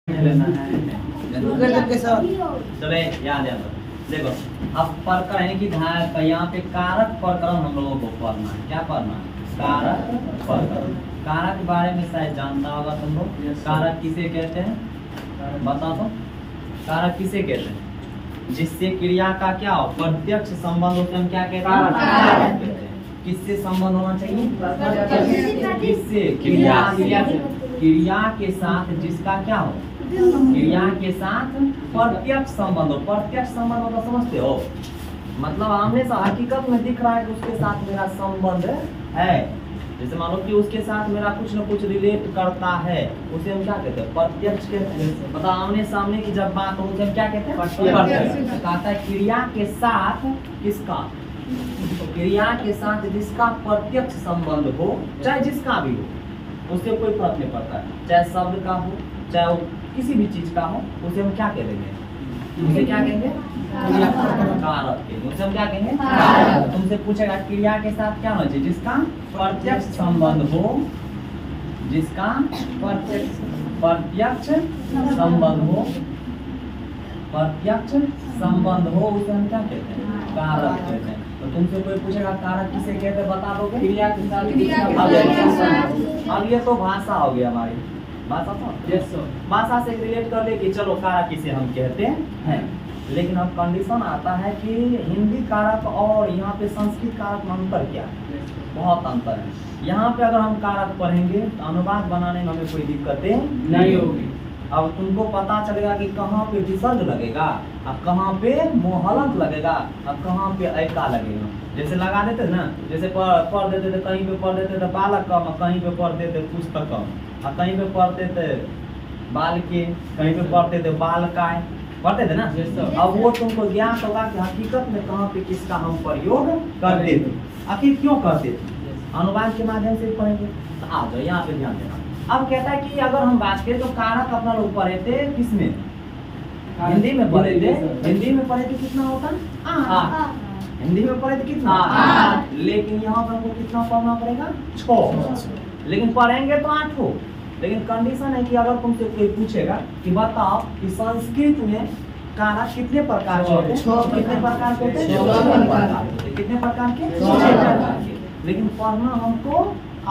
लेना है चले याद याद देखो। अब प्रकरण यानी कि यहाँ पे कारक प्रकरण हम लोगों को पढ़ना है। क्या पढ़ना है? कारक प्रकरण। कारक के बारे में शायद जानता होगा तुम लोग। कारक किसे कहते हैं बता दो। कारक किसे कहते हैं? जिससे क्रिया का क्या हो प्रत्यक्ष संबंध होते हम क्या कहते हैं? कारक कहते हैं। किससे संबंध होना चाहिए? किससे? क्रिया के साथ जिसका क्या हो क्रिया के साथ प्रत्यक्ष संबंध हो। प्रत्यक्ष संबंध मतलब समझते हो मतलब आमने से हकीकत में दिख रहा है कि उसके साथ मेरा संबंध है। जैसे मान लो कि उसके साथ मेरा कुछ न कुछ रिलेट करता है उसे हम क्या कहते हैं? प्रत्यक्ष कहते हैं। मतलब आमने सामने की जब बात हो उसे हम क्या कहते हैं? प्रत्यक्ष। कहता है क्रिया के साथ किसका? तो क्रिया के साथ जिसका प्रत्यक्ष संबंध हो चाहे जिसका भी हो उससे कोई फर्क नहीं पड़ता है। चाहे शब्द का हो चाहे वो किसी भी चीज का हो उसे हम क्या कहेंगे? उसे क्या कहेंगे? कारक के। उसे हम क्या कहेंगे? तुमसे पूछेगा क्रिया के साथ क्या होना चाहिए? जिसका प्रत्यक्ष संबंध हो। जिसका प्रत्यक्ष संबंध हो। प्रत्यक्ष संबंध हो उसे हम क्या कहते हैं? कारक कहते हैं। तो तुमसे कोई पूछेगा कारक किसे कहते हैं बता दोगे? क्रिया के साथ। अब ये तो भाषा हो गई हमारी भाषा तो भाषा से रिलेट कर ले कि चलो कारक किसे हम कहते हैं। लेकिन अब कंडीशन आता है कि हिंदी कारक और यहाँ पे संस्कृत कारक में अंतर क्या है? बहुत अंतर है। यहाँ पे अगर हम कारक पढ़ेंगे तो अनुवाद बनाने में हमें कोई दिक्कतें नहीं होगी। अब तुमको पता चलेगा कि कहाँ पे विसर्ग लगेगा अब कहाँ पे मोहलंत लगेगा अब कहाँ पे ऐका लगेगा। जैसे लगा देते ना जैसे पढ़ देते थे कहीं पे पढ़ देते थे बालक कम कहीं पे पढ़ देते पुस्तक कम और कहीं पे पढ़ते थे बाल के कहीं पे पढ़ते थे बाल काय पढ़ते थे ना। अब वो तुमको ज्ञात होगा कि हकीकत में कहाँ पे किसका हम प्रयोग करते थे आखिर क्यों करते थे। अनुवाद के माध्यम से पढ़ेंगे तो आ जाओ यहाँ पे ध्यान देना। अब कहता है कि अगर हम बात करें तो कारक अपना लोग पढ़े थे किसमें? हिंदी में पढ़े थे। हिंदी में पढ़े थे कितना होता? हिंदी में पढ़े थे कितना? लेकिन यहाँ पर हमको कितना पढ़ना पड़ेगा? 6। लेकिन पढ़ेंगे तो 8 हो। लेकिन कंडीशन है कि अगर तुमसे कोई पूछेगा कि बताओ कि संस्कृत में कारक कितने प्रकार के होते हैं? कितने प्रकार के होते हैं? कितने प्रकार के? 6 प्रकार के। लेकिन पढ़ना हमको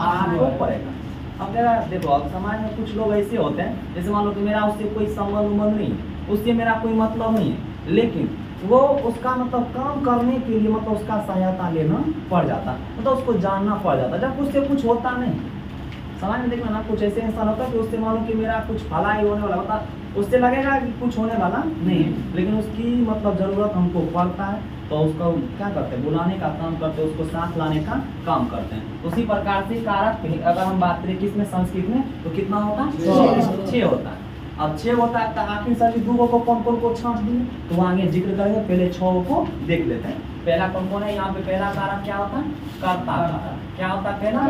8 पड़ेगा। अब देखो अब समाज में कुछ लोग ऐसे होते हैं जैसे मान लो कि मेरा उससे कोई संबंध नहीं है उससे मेरा कोई मतलब नहीं है लेकिन वो उसका मतलब काम करने के लिए मतलब उसका सहायता लेना पड़ जाता मतलब उसको जानना पड़ जाता जब उससे कुछ होता नहीं। समाज में देखना ना कुछ ऐसे इंसान होता है कि उससे मान लो कि मेरा कुछ भलाई होने वाला होता उससे लगेगा कि कुछ होने वाला नहीं है लेकिन उसकी मतलब जरूरत हमको पड़ता है तो उसको क्या करते हैं? बुलाने का काम करते हैं उसको साथ लाने का काम करते हैं। उसी प्रकार से कारक अगर हम बात करें किसमें संस्कृत में तो कितना होता है? 6 होता है। अब 6 होता है तो आखिर सर 2 को कौन कौन को छांट दिए तो आगे जिक्र करेंगे पहले 6 को देख लेते हैं। पहला कौन कौन है यहाँ पे? पहला कारक क्या होता है? कर्ता। क्या होता है पहला?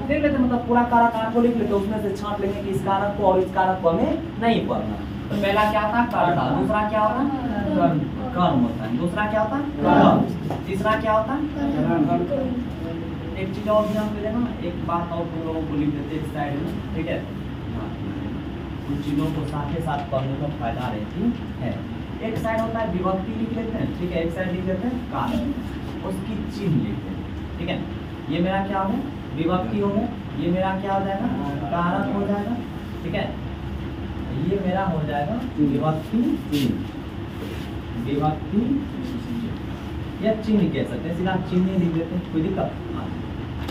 देख लेते मतलब पूरा कारक 8 को लिख लेते उसमें से छांट लेंगे कि इस कारक को और इस कारक को हमें नहीं पढ़ना। तो पहला क्या होता है? कर्ता। दूसरा क्या होता है? कर्म होता है। दूसरा क्या होता है? कर्म। तीसरा क्या होता है? एक चीज और ध्यान में देना एक बात और तुम लोगों को लिख देते इस साइड में ठीक है। कुछ चीजों को साथ ही साथ पढ़ने का फायदा रहती है। एक साइड होता है विभक्ति लिख लेते हैं ठीक है। एक साइड लिख लेते हैं कारक उसकी चिन्ह लिखते हैं ठीक है। ये मेरा क्या हो गया? विभक्ति हो गया। ये मेरा क्या हो जाएगा? कारक हो जाएगा ठीक है। ये मेरा हो जाएगा विभक्ति चिन्ह। विभक्ति या चिन्ह कह सकते हैं सीधा चिन्ह लिख देते हैं कोई दिक्कत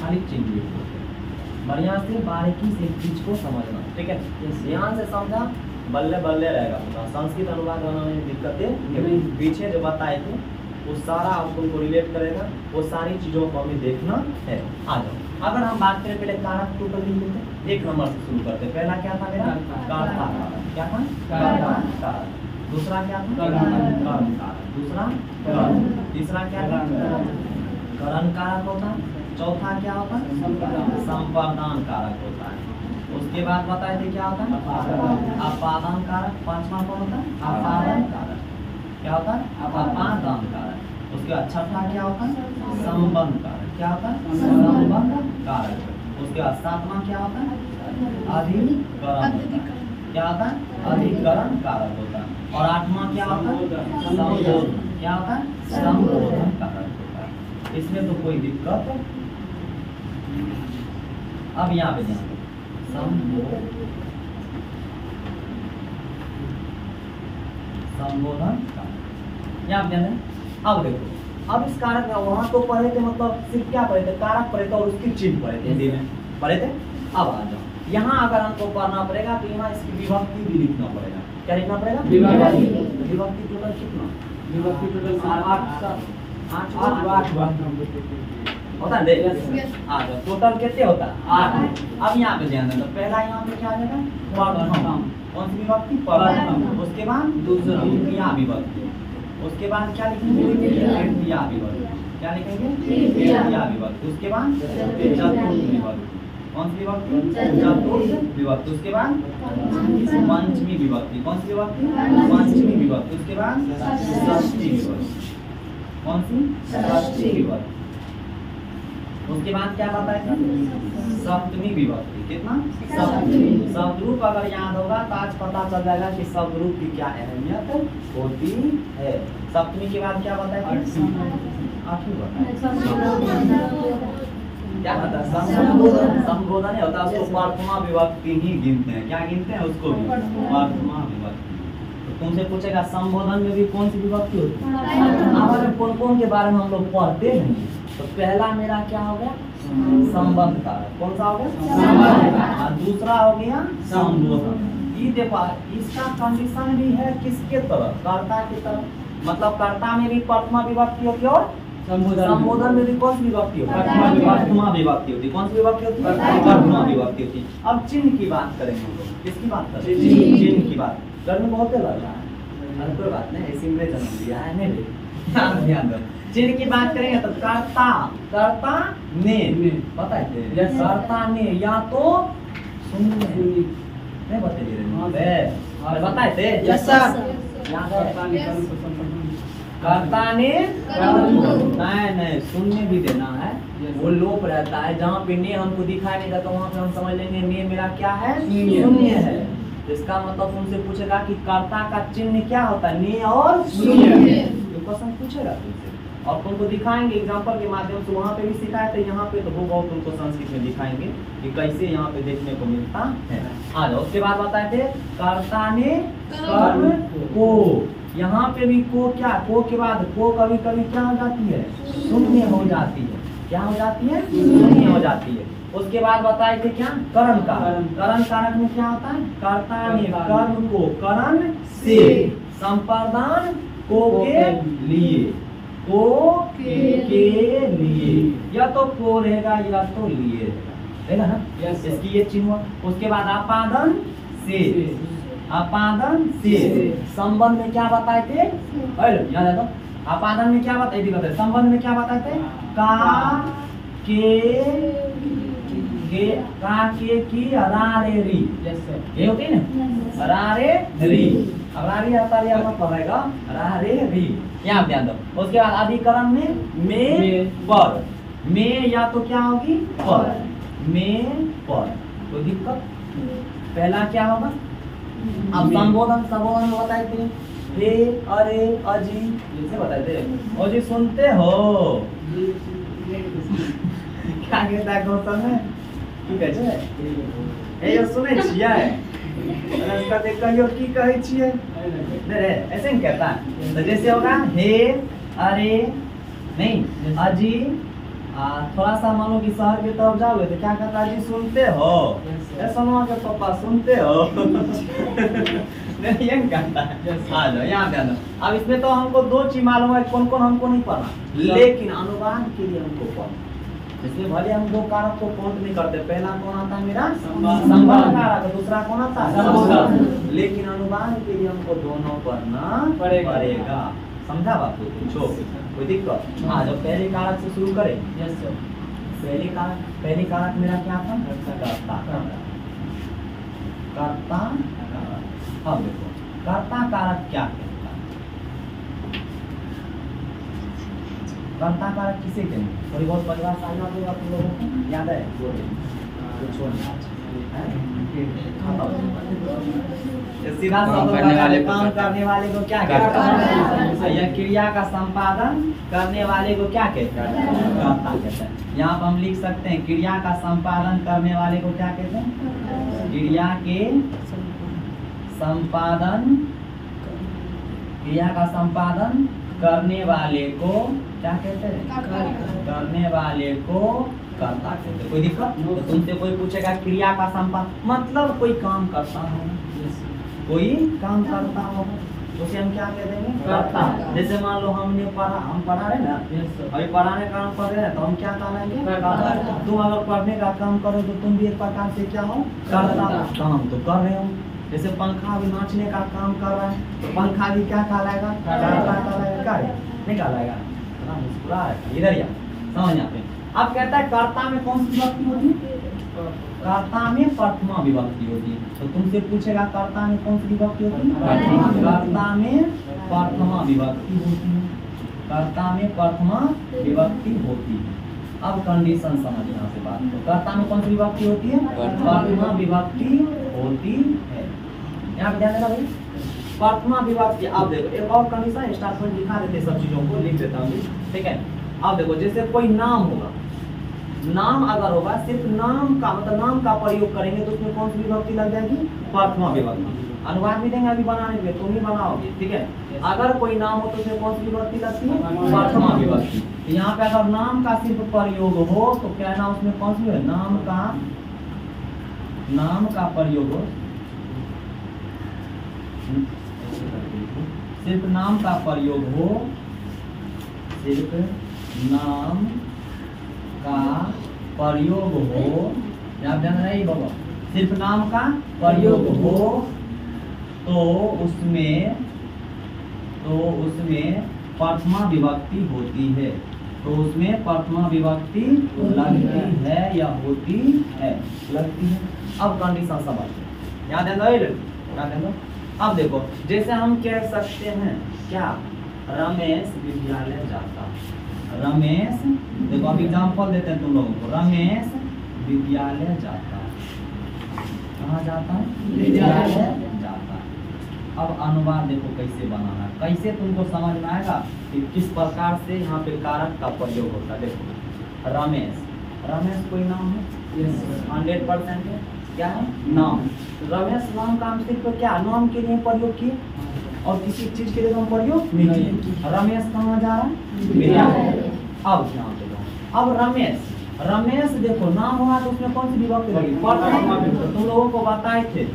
खाली चिन्ह लिख देते हैं। बढ़िया से बारीकी से चीज को समझना ठीक है। ध्यान से समझा बल्ले बल्ले रहेगा। संस्कृत अनुवाद बनाने में दिक्कतें पीछे जो बताए थे वो सारा आप तुमको रिलेट करेगा वो सारी चीजों को हमें देखना है। आ जाओ अगर हम बात करें पहले कारक टोटल लिख लेते हैं 1 नंबर से शुरू करते हैं। पहला क्या था मेरा? कर्ता। क्या था? कर्ता। दूसरा क्या था? कर्म कारक। दूसरा कर्म। तीसरा क्या था? करण कारक होता है। चौथा क्या होता है? संपादन कारक होता है। उसके बाद बताए थे क्या होता है? अपादान कारक। 5वां कौन होता है? अपादान कारक। क्या होता है? अपादान कारक। उसके बाद 6वां क्या होता है? संबंध कारक। क्या होता है? संबंध कारक। उसके बाद 7वां क्या होता है? अधिकरण। क्या होता है? अधिकरण कारक होता है। और आठवां क्या होता है? संबोधन। क्या होता है? संबोधन कारक होता है। इसमें तो कोई दिक्कत है। अब यहाँ पे ध्यान दो, संबोधन कारक। यहाँ पे ध्यान दें। अब देखो, अब इस कारक में वहां तो पढ़े थे, मतलब सिर्फ क्या पढ़े थे? कारक पढ़े थे और उसकी चिन्ह पढ़े थे, हिंदी में पढ़े थे। अब आ जाओ, यहाँ अगर हमको पढ़ना पड़ेगा तो यहाँ इसकी विभक्ति भी लिखना पड़ेगा। क्या लिखना पड़ेगा? विभक्ति। विभक्ति टोटल कितना? विभक्ति टोटल 8 होता है। आ जाओ, टोटल कितने होता है? 8। अब यहाँ पे ध्यान देना, पहला यहाँ पे क्या आ जाएगा? प्रथम। कौन सी विभक्ति? प्रथम। उसके बाद द्वितीया विभक्ति। उसके बाद क्या लिखेंगे? तृतीया विभक्ति। क्या लिखेंगे? तृतीया विभक्ति। उसके बाद चतुर्थ विभक्ति। कौन सी विभक्ति? चतुर्थ विभक्ति। उसके बाद पंचमी विभक्ति। कौन सी विभक्ति? पंचमी विभक्ति। उसके बाद षष्ठी विभक्ति। कौन सी? षष्ठी विभक्ति। उसके बाद क्या बताएगा? सप्तमी विभक्ति। कितना? सप्तमी। शब्दरूप अगर याद होगा तो आज पता चल जाएगा कि शब्दरूप की क्या अहमियत होती है। सप्तमी के बाद क्या बताएगा? आठवीं क्या होता है? संबोधन। संबोधन होता है, उसको प्रथमा विभक्ति ही गिनते हैं। क्या गिनते हैं उसको? प्रथमा विभक्ति। तो तुमसे पूछेगा संबोधन में भी कौन सी विभक्ति होती है? हमारे कौन कौन के बारे में हम लोग पढ़ते नहीं। तो पहला मेरा क्या हो गया? संबंध कारक। कौन सा हो गया? संबंध कारक। दूसरा हो गया संबोधन। ये देखो, इसका कंडीशन भी है किसके तरफ? कर्ता की तरफ। मतलब कर्ता में भी प्रथमा विभक्ति होती है और संबोधन में भी कौन सी विभक्ति होती है? प्रथमा विभक्ति होती है। कौन सी विभक्ति होती है? प्रथमा विभक्ति होती है। अब चिन्ह की बात करेंगे हम लोग। किसकी बात करेंगे? चिन्ह की बात। घर में बहुत लग रहा है, कोई बात नहीं, ऐसी में जन्म दिया है नहीं। ध्यान दो, चिन्ह की बात करेंगे तो कर्ता, कर्ता ने, पता है? कर्ता ने या तो सुनने नहीं बताइए, बताए थे? Yes sir. कर्ता ने नहीं सुनने भी देना है। वो लोप रहता है, जहाँ पे ने हमको दिखाई नहीं देता वहाँ पे हम समझ लेंगे ने मेरा क्या है? शून्य है। तो इसका मतलब तुमसे पूछेगा कि कर्ता का चिन्ह क्या होता है? ने और शून्य। तो क्वेश्चन पूछेगा तुमसे और तुमको दिखाएंगे एग्जांपल के माध्यम से। वहाँ पे भी सिखाया था, यहाँ पे तो वो बहुत तुमको संस्कृत में दिखाएंगे कि कैसे यहाँ पे देखने को मिलता है। आ जाओ, उसके बाद बताए थे कर्ता ने कर्म को। यहाँ पे भी को क्या? को के बाद को कभी कभी क्या हो जाती है? शून्य हो जाती है। क्या हो जाती है? शून्य हो जाती है। उसके बाद बताए थे क्या? करण कारक। करण कारक में क्या होता है? कर्ता ने कर्म को करण से, संपादन को के लिए, को के लिए, या तो को रहेगा या तो लिए रहेगा ना? इसकी ये चिन्ह। उसके बाद आपादन से, आपादन से। संबंध में क्या बताए थे? याद है तो? आपादन में क्या बताए थे? संबंध में क्या बताए थे? का के की रा रे री। ये होती है ना? रा रे री। अब रा रे आता है मत पढ़ेगा, रा रे री। यहाँ ध्यान दो। उसके बाद अधिकरण में पर, में या तो क्या होगी? पर, में पर। कोई दिक्कत? पहला क्या होगा? अब संबोधन, संबोधन में बताए थे हे, अरे, अजी, जैसे बताए थे। अजी सुनते हो? क्या कहता है क्वेश्चन में? की कहै छै? ए यो सुनै छियै? इसका देख कहियो की कहै छियै? नहीं रे, ऐसे नहीं कहता। तो जैसे होगा हे, अरे, नहीं, अजी। थोड़ा सा मानो कि शहर की तरफ जाओगे तो क्या कहता है? जी सुनते हो? सोनुआ के पापा सुनते हो? नहीं, ये कहता है। आ जाओ, यहाँ ध्यान दो। अब इसमें तो हमको दो चीज मालूम है, कौन कौन हमको नहीं पढ़ना, लेकिन अनुवाद के लिए हमको पढ़ना। इसमें भले हम दो कारक को काउंट नहीं करते। पहला कौन आता है मेरा? संबंध कारक। दूसरा कौन आता है? लेकिन अनुवाद के लिए हमको दोनों पढ़ना पड़ेगा। समझा बात को? पूछो, कोई दिक्कत? हाँ, जब पहले कारक से शुरू करें। Yes sir. पहले कारक मेरा क्या था? कर्ता। कर्ता। अब देखो, कर्ता कारक क्या कहता है? कर्ता कारक किसे कहेंगे? थोड़ी बहुत परिभाषा याद होगा तुम लोगों को? याद है? छोड़ना सीधा शब्द काम करने वाले को क्या कहते हैं? यह क्रिया का संपादन करने वाले को क्या कहते हैं? कर्ता कहते हैं। यहाँ पर हम लिख सकते हैं क्रिया का संपादन करने वाले को क्या कहते हैं? क्रिया के संपादन, क्रिया का संपादन करने वाले को क्या कहते हैं? करने वाले को कर्ता कहते हैं। कोई दिक्कत? तो तुमसे कोई पूछेगा क्रिया का संपादन मतलब कोई काम करता हो, कोई काम करता हो, उसे हम क्या कह देंगे? कर्ता। जैसे मान लो हमने पढ़ा, हम पढ़ा रहे ना, अभी पढ़ाने का काम कर रहे हैं तो हम क्या कहेंगे? कर्ता। तुम अगर पढ़ने का काम करो तो तुम भी एक प्रकार से क्या हो? कर्ता। काम तो कर रहे हो। जैसे पंखा भी नाचने का काम कर रहा है तो पंखा भी क्या कहलाएगा? कर्ता कहलाएगा। नहीं कहलाएगा? मुस्कुरा है इधर या समझ आते। अब कहता है कर्ता में कौन सी विभक्ति होती है? कर्ता में प्रथमा विभक्ति होती है। तो तुमसे पूछेगा कर्ता में कौन सी विभक्ति होती है? कर्ता में प्रथमा विभक्ति होती है। कर्ता में प्रथमा विभक्ति होती है। अब कंडीशन समझ यहाँ से बात। तो कर्ता में कौन सी विभक्ति होती है? प्रथमा विभक्ति होती है। यहाँ पे ध्यान देना भाई, प्रथमा विभक्ति। अब देखो एक और कंडीशन स्टार्ट में दिखा देते सब चीजों को, लिख देता हूँ, ठीक है। अब देखो जैसे कोई नाम होगा, नाम अगर होगा सिर्फ नाम का मतलब नाम का प्रयोग करेंगे तो उसमें कौन सी विभक्ति लग जाएगी? प्रथमा विभक्ति। अनुवाद भी देंगे अभी बनाने के लिए, तुम ही बनाओगे, ठीक है। अगर कोई नाम हो तो उसमें कौन सी विभक्ति लगती है? प्रथमा विभक्ति। यहाँ पे अगर नाम का सिर्फ प्रयोग हो तो कहना उसमें कौन सी है? नाम का प्रयोग हो, सिर्फ नाम का प्रयोग हो, सिर्फ नाम का प्रयोग हो, आप जान रहे बाबा, सिर्फ नाम का प्रयोग हो तो उसमें प्रथमा विभक्ति होती है। तो उसमें प्रथमा विभक्ति लगती है या होती है? लगती है। अब कंडीशन समझ याद है। अब देखो जैसे हम कह सकते हैं क्या? रमेश विद्यालय जाता। रमेश, देखो अब एग्जाम्पल देते हैं तुम लोगों को। रमेश विद्यालय जाता। कहाँ जाता है? विद्यालय जाता। अब अनुवाद देखो कैसे बनाना, कैसे तुमको समझ में आएगा कि किस प्रकार से यहाँ पे कारक का प्रयोग होता है। देखो रमेश, रमेश कोई नाम है? 100% है। क्या है? नाम। रमेश नाम का हम सिर्फ क्या नाम के लिए प्रयोग किए और किसी चीज के लिए हम प्रयोग नहीं किए। रमेश कहाँ जा रहा है? विद्यालय। अब ध्यान दो, अब रमेश देखो नाम हुआ तो उसमें कौन सी विभक्ति लगी? प्रथमा। तुम लोगों को बताए थे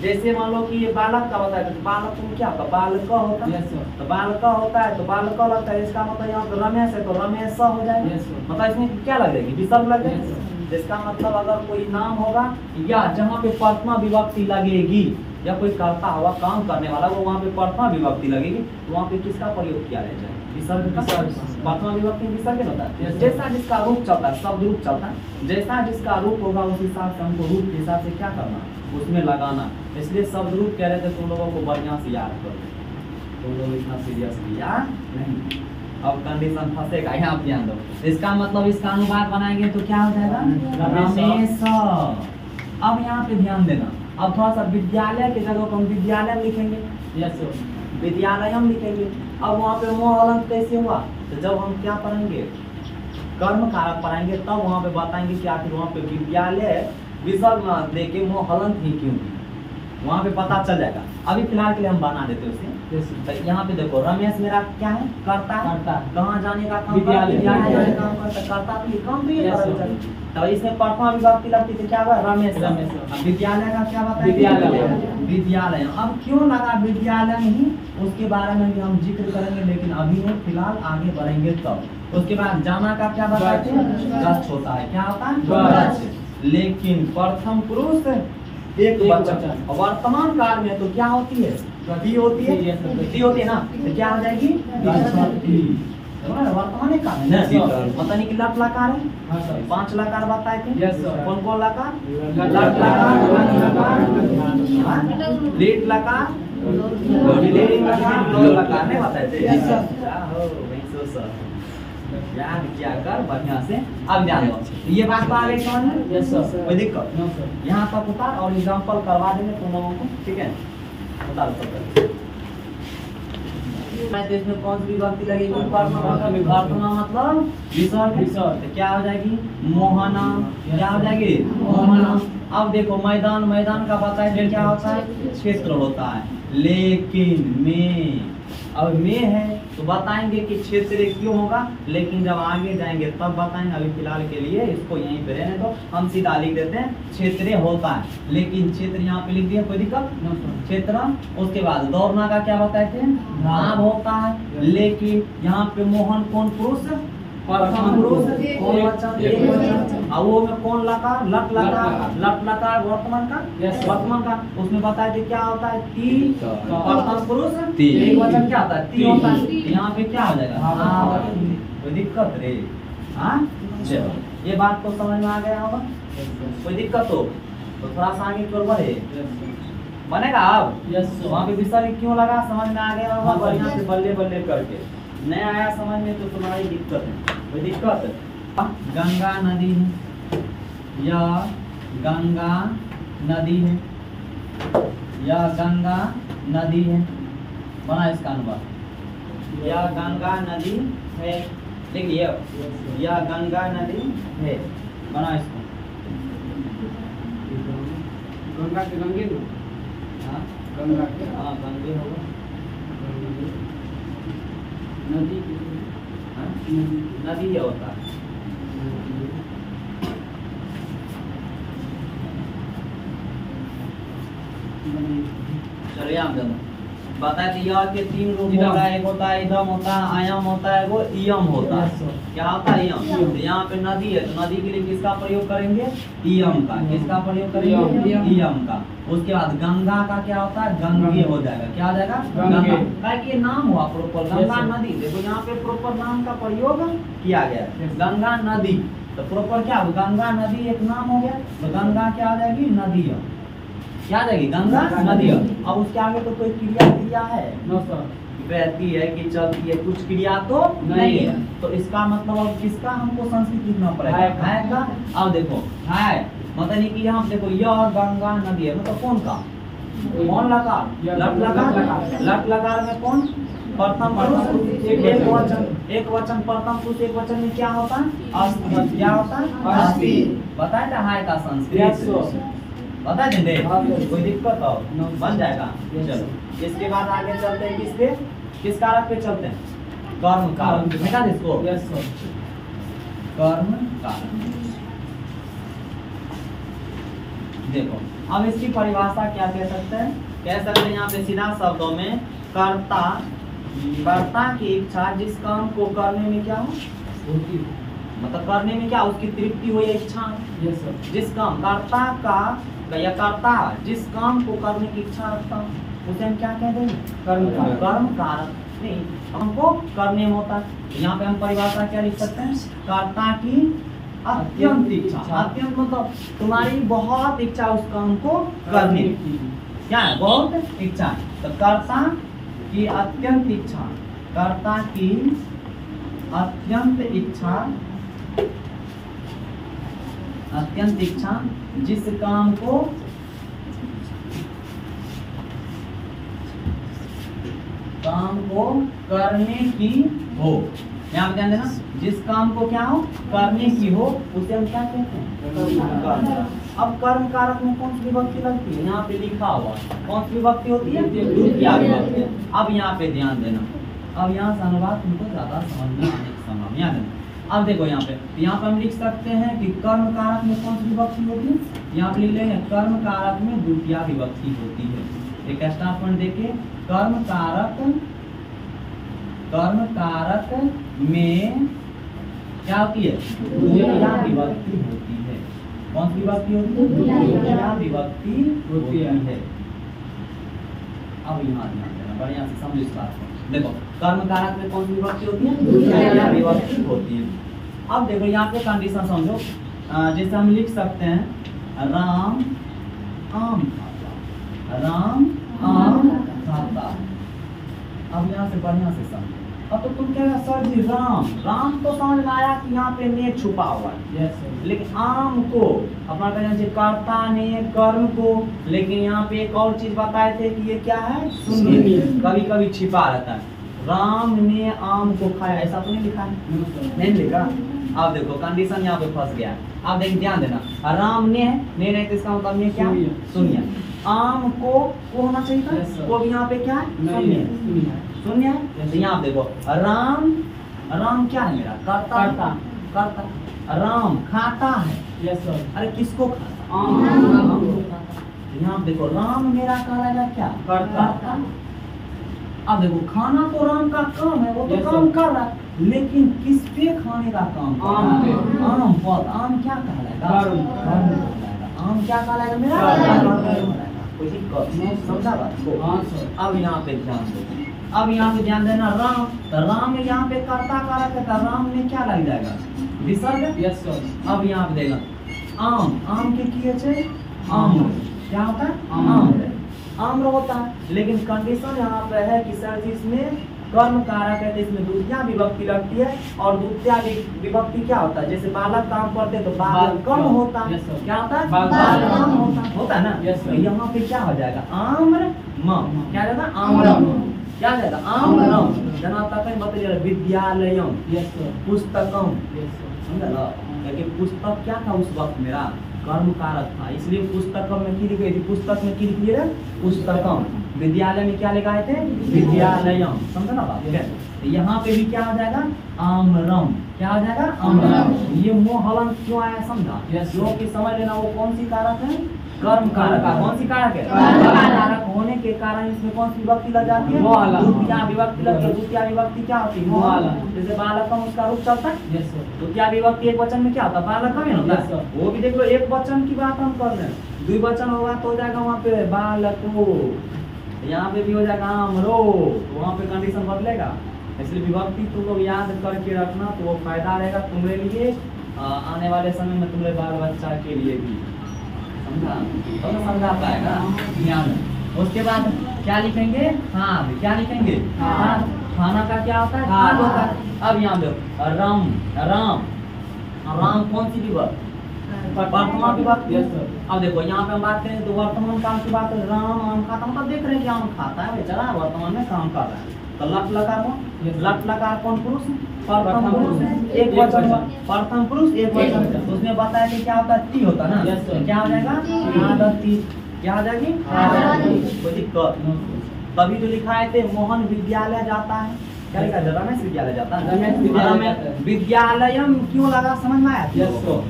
जैसे मान लो कि ये बालक का बताया तो बालक तुम क्या होता? बालक होता है। तो बालक होता है तो बालक लगता है, इसका मतलब यहाँ पे रमेश है तो रमेश हो जाएगा। मतलब इसमें क्या लग जाएगी? विसर्ग लग जाएगी। जिसका मतलब अगर कोई नाम होगा या जहाँ पे प्रथमा विभक्ति लगेगी या कोई करता हुआ काम करने वाला वो वहाँ पे प्रथमा विभक्ति लगेगी तो वहाँ पे किसका प्रयोग किया जाए? विसर्ग का। प्रथमा विभक्ति विसर्ग होता है। जैसा जिसका रूप चलता है, शब्द रूप चलता है, जैसा जिसका रूप होगा उस हिसाब से हमको रूप के हिसाब से क्या करना? उसमें लगाना। इसलिए शब्द रूप कह रहे थे तुम लोगों को बढ़िया से याद कर, तुम लोग इतना सीरियस लिया नहीं। अब कंडीशन फंसेगा, यहाँ पे ध्यान दो। इसका मतलब इसका अनुवाद बनाएंगे तो क्या हो जाएगा? रमेश। अब यहाँ पे ध्यान देना, अब थोड़ा सा विद्यालय के जगह पर हम विद्यालय लिखेंगे। यस विद्यालय हम लिखेंगे। अब वहाँ पे मोह हलंत कैसे हुआ? तो जब हम क्या पढ़ेंगे? कर्म कारक पढ़ाएंगे तब वहाँ पे बताएंगे कि आखिर वहाँ पे विद्यालय विसर्ग न दे के मोह हलंत ही क्यों, वहाँ पे पता चल जाएगा। अभी फिलहाल के लिए हम बना देते हैं उसे। तो यहाँ पे देखो रमेश मेरा क्या है? करता। कहाँ जाने का काम? विद्यालय जाने का काम करता। करता तो ये काम तो ये तो इसमें प्रथमा विभक्ति लगती थी, क्या हुआ? रमेश। विद्यालय का क्या बताया? विद्यालय। अब क्यों लगा विद्यालय ही, उसके बारे में भी हम जिक्र करेंगे, लेकिन अभी नहीं, फिलहाल आगे बढ़ेंगे तब। उसके बाद जाना का क्या बताते हैं? गच्छ होता है। क्या होता है? गच्छ। लेकिन प्रथम पुरुष एक वचन। वर्तमान काल में तो क्या होती है? गति होती है। गति होती है ना, तो क्या हो जाएगी? वर्तमान काल में पता नहीं कि लट लकार है। 5 लकार बताए थे। कौन कौन लकार? लट लकार, लेट लकार, लोट लकार नहीं बताए थे। याद किया कर बढ़िया से। अब ध्यान दो, ये बात तो आ गई समझ में? Yes sir. कोई दिक्कत? No sir. यहाँ तक उतार और एग्जाम्पल करवा देंगे तुम लोगों को, ठीक है? उतार सब इसमें कौन सी विभक्ति लगेगी? वर्तमान मतलब विसर्ग। तो क्या हो जाएगी? मोहना। क्या हो जाएगी? मोहना। अब देखो मैदान, मैदान का बताए क्या होता है? क्षेत्र होता है। लेकिन में, अब में है तो बताएंगे कि क्षेत्र क्यों होगा, लेकिन जब आगे जाएंगे तब बताएंगे। अभी फिलहाल के लिए इसको यहीं पे रहने दो, हम सीधा लिख देते हैं क्षेत्र होता है। लेकिन क्षेत्र यहाँ पे लिख दिया, कोई दिक्कत? क्षेत्र। उसके बाद दौड़ना का क्या बताए थे? भाव होता है। लेकिन यहाँ पे मोहन कौन पुरुष? प्रथम पुरुष। कौन वचन? एक वचन। और वो में कौन लकार? लट लकार। लट लकार वर्तमान का। वर्तमान का उसमें बताए थे क्या होता है? ती। प्रथम पुरुष एक वचन क्या होता है? ती होता है। यहाँ पे क्या हो जाएगा? कोई दिक्कत रे? हाँ चलो, ये बात तो समझ में आ गया होगा। कोई दिक्कत हो तो थोड़ा सा आगे की ओर बढ़े, बनेगा अब? वहाँ पे विसर्ग क्यों लगा समझ में आ गया होगा। बढ़िया से बल्ले बल्ले करके, नहीं आया समझ में तो तुम्हारी दिक्कत है। कोई दिक्कत? गंगा नदी है, या गंगा नदी है, या गंगा नदी है, बना इसका अनुवाद। या गंगा नदी है, देखिए या गंगा नदी है, बना इसको। गंगा के गंगे में? हाँ गंगा के, हाँ गंगे होगा। नदी नदी क्या होता है? चलो यहाँ पे बताए थे यह के तीन रूप होता है। एक होता है इदम होता है, आयाम होता है, वो इयम होता है। क्या होता है? इयम। तो यहाँ पे नदी है तो नदी के लिए किसका प्रयोग करेंगे? इयम का। किसका प्रयोग करेंगे? इयम का। उसके बाद गंगा का क्या होता है? गंगे हो जाएगा। क्या हो जाएगा? गंगा। क्या कि ये नाम हुआ प्रॉपर गंगा नदी। देखो यहाँ पे प्रॉपर नाम का प्रयोग किया गया, गंगा नदी। तो प्रॉपर क्या? गंगा नदी एक नाम हो गया, तो गंगा क्या हो जाएगी? नदी। क्या आ जाएगी? गंगा नदी। अब उसके आगे तो कोई क्रिया क्रिया है? No sir. बहती है कि चलती है, कुछ क्रिया तो नहीं है। तो इसका मतलब अब किसका हमको संस्कृत लिखना पड़ेगा? है का। अब देखो है मतलब नहीं कि हम देखो यह गंगा नदी है, मतलब कौन का? कौन लकार? लट लकार। लट लकार में कौन? प्रथम पुरुष एक वचन। एक वचन प्रथम पुरुष एक वचन में क्या होता है? अस्थि। क्या होता है? अस्थि। बताए था हाय का संस्कृत बता देंगे, कोई दिक्कत हो बन जाएगा। चलो इसके बाद आगे चलते हैं किस पे? किस कारक पे चलते हैं? कर्म कारक। देखा इसको? कर्म कारक। देखो अब इसकी परिभाषा क्या कह सकते हैं? कह सकते हैं यहाँ पे सीधा शब्दों में कर्ता, कर्ता की इच्छा जिस काम को करने में क्या हो, मतलब करने में क्या उसकी तृप्ति हो या इच्छा। जिस काम कर्ता का या करता जिस काम को करने की इच्छा रखता हूँ उसे हम क्या कह देंगे? कर्म कारक। कर्म कारक नहीं, हमको करने में होता है। यहाँ पे हम परिभाषा क्या लिख सकते हैं? कर्ता की अत्यंत इच्छा। अत्यंत मतलब तुम्हारी बहुत इच्छा उस काम को करने की। क्या है? बहुत इच्छा। तो कर्ता की अत्यंत इच्छा, कर्ता की अत्यंत इच्छा, अत्यंत इच्छा जिस काम को करने की हो। यहाँ पे ध्यान देना, जिस काम को क्या हो करने की हो उसे हम क्या कहते हैं? अब कर्म कारक में कौन सी विभक्ति लगती है? यहाँ पे लिखा हुआ कौन सी विभक्ति होती है? द्वितीया विभक्ति। अब यहाँ पे ध्यान देना, अब यहाँ से अनुवाद तुमको ज्यादा समझ में आने की संभावना है। अब देखो यहाँ पे हम लिख सकते हैं कि कर्म कारक में कौन सी विभक्ति होती है? यहाँ पे लिख लेंगे कर्म कारक में द्वितीया विभक्ति होती है। एक स्टार पॉइंट देके कर्म कारक में क्या होती है? द्वितीया विभक्ति होती है। कौन सी विभक्ति होती है? द्वितीया विभक्ति होती है। अब यहाँ ध्यान देना, बढ़िया से समझो इस बात को। देखो कर्म कारक में कौन सी विभक्ति होती है? द्वितीया विभक्ति होती है। अब देखो यहाँ पे कंडीशन समझो, जैसे हम लिख सकते हैं राम आम खाता, राम आम खाता। अब यहाँ से बढ़िया से समझो, अब तो तुम कह रहे सर जी राम राम तो समझ में आया कि यहाँ पे ने छुपा हुआ है, यस सर। लेकिन आम को अपना कहना कर्ता ने कर्म को, लेकिन यहाँ पे एक और चीज बताए थे कि ये क्या है शून्य, कभी कभी छिपा रहता है। राम ने आम को खाया, ऐसा तो नहीं लिखा है, नहीं लिखा। अब देखो कंडीशन यहाँ पे फंस गया। अब देखिए ध्यान देना, राम ने नहीं तो इसका मतलब ने क्या शून्य। आम को होना चाहिए था, Yes, sir. को भी यहाँ पे क्या है शून्य, शून्य है। तो यहाँ देखो राम, राम क्या है मेरा कर्ता, कर्ता। राम खाता है, यस सर। अरे किसको खाता, आम। यहाँ देखो राम मेरा कहलाएगा क्या कर्ता। अब देखो खाना तो राम का काम है, वो तो Yes, काम sir. कर रहा है, लेकिन किस पे खाने का काम कर रहा आम है? पे। आम पद, आम क्या कहलाएगा कर्म। कहलाएगा। आम क्या कहलाएगा मेरा कर्म। कहलाएगा। कोई दिक्कत नहीं, समझा बात को? हाँ सर। अब यहाँ पे ध्यान दो, अब यहाँ पे ध्यान देना राम, तो राम में यहाँ पे कर्ता कारक है, तो राम में क्या लग जाएगा विसर्ग। Yes sir. अब यहाँ पे देखना आम, आम के किए छे आम, क्या होता है आम। आम्र होता है, लेकिन कंडीशन यहाँ पे है कि सर जी इसमें कर्म कारक है, तो इसमें द्वितीया विभक्ति लगती है, और द्वितीया विभक्ति क्या होता है, जैसे बालक काम करते हैं तो बाल कम होता है, Yes, sir. क्या होता है बाल बाल कम कम होता है ना। Yes, sir. तो यहाँ पे क्या हो जाएगा आम्र म, क्या जाएगा आम्रम, क्या जाएगा आम्रम। जना तक बताइए विद्यालयम, यस सर। पुस्तकम, यस सर। समझा ना, क्योंकि पुस्तक क्या था उस वक्त मेरा कर्म कारक था, इसलिए पुस्तकम में की लिखी थी, पुस्तक में की लिखी है पुस्तकम। विद्यालय में क्या लिखाए थे विद्यालयम, समझा ना बात। तो यहाँ पे भी क्या हो जाएगा आम्रम, क्या हो जाएगा आम्रम। ये मोहलन क्यों आया समझा, Yes. जो कि समझ लेना वो कौन सी कारक है कर्म कारक है। कौन सी कारक है कर्म कारक होने के कारण इसमें कौन सी विभक्ति लग जाती है मोहलन। द्वितीया विभक्ति लगती है। द्वितीया विभक्ति क्या होती है मोहलन। जैसे बालकम उसका रूप चलता है, यस सर। द्वितीया विभक्ति एक वचन में क्या होता है बालकम ही होता Yes, है। sir. वो भी देख लो एक वचन की बात हम कर रहे हैं, द्विवचन होगा तो हो जाएगा वहाँ पे बालको, यहाँ पे भी हो जाएगा आमरो, तो वहाँ पे कंडीशन बदलेगा। इसलिए विभक्ति तुम लोग याद करके रखना, तो वो फायदा रहेगा तुम्हारे लिए आने वाले समय में, तुम्हारे बाल बच्चा के लिए भी, समझा तो समझा पाएगा ध्यान। उसके बाद क्या लिखेंगे खाद, क्या लिखेंगे खाद। खाना का क्या होता है खाद होता है। अब यहाँ देखो राम, राम राम कौन सी विभक्ति वर्तमान विभक्ति। Yes sir. अब देखो यहाँ पे हम बात करें तो वर्तमान काल की बात है, राम आम खाता, मतलब देख रहे हैं कि आम खाता है बेचारा, वर्तमान में काम कर रहा है। तो लट लकार हो, Yes, sir. लट लकार कौन पुरुष प्रथम प्रथम पुरुष पुरुष, एक एक वचन, वचन। प्रथम पुरुष एक एक वचन। वचन। तो उसमें बताया कि क्या होता है ती होता है ना। Yes, sir. क्या हो जाएगा आदती, क्या हो जाएगी आदती। कोई दिक्कत। तभी तो लिखाए थे मोहन विद्यालय जाता है, क्या लिखा है रमेश विद्यालय जाता है। रमेश विद्यालय जाता है। विद्यालयम क्यों लगा समझ में आया Yes, sir.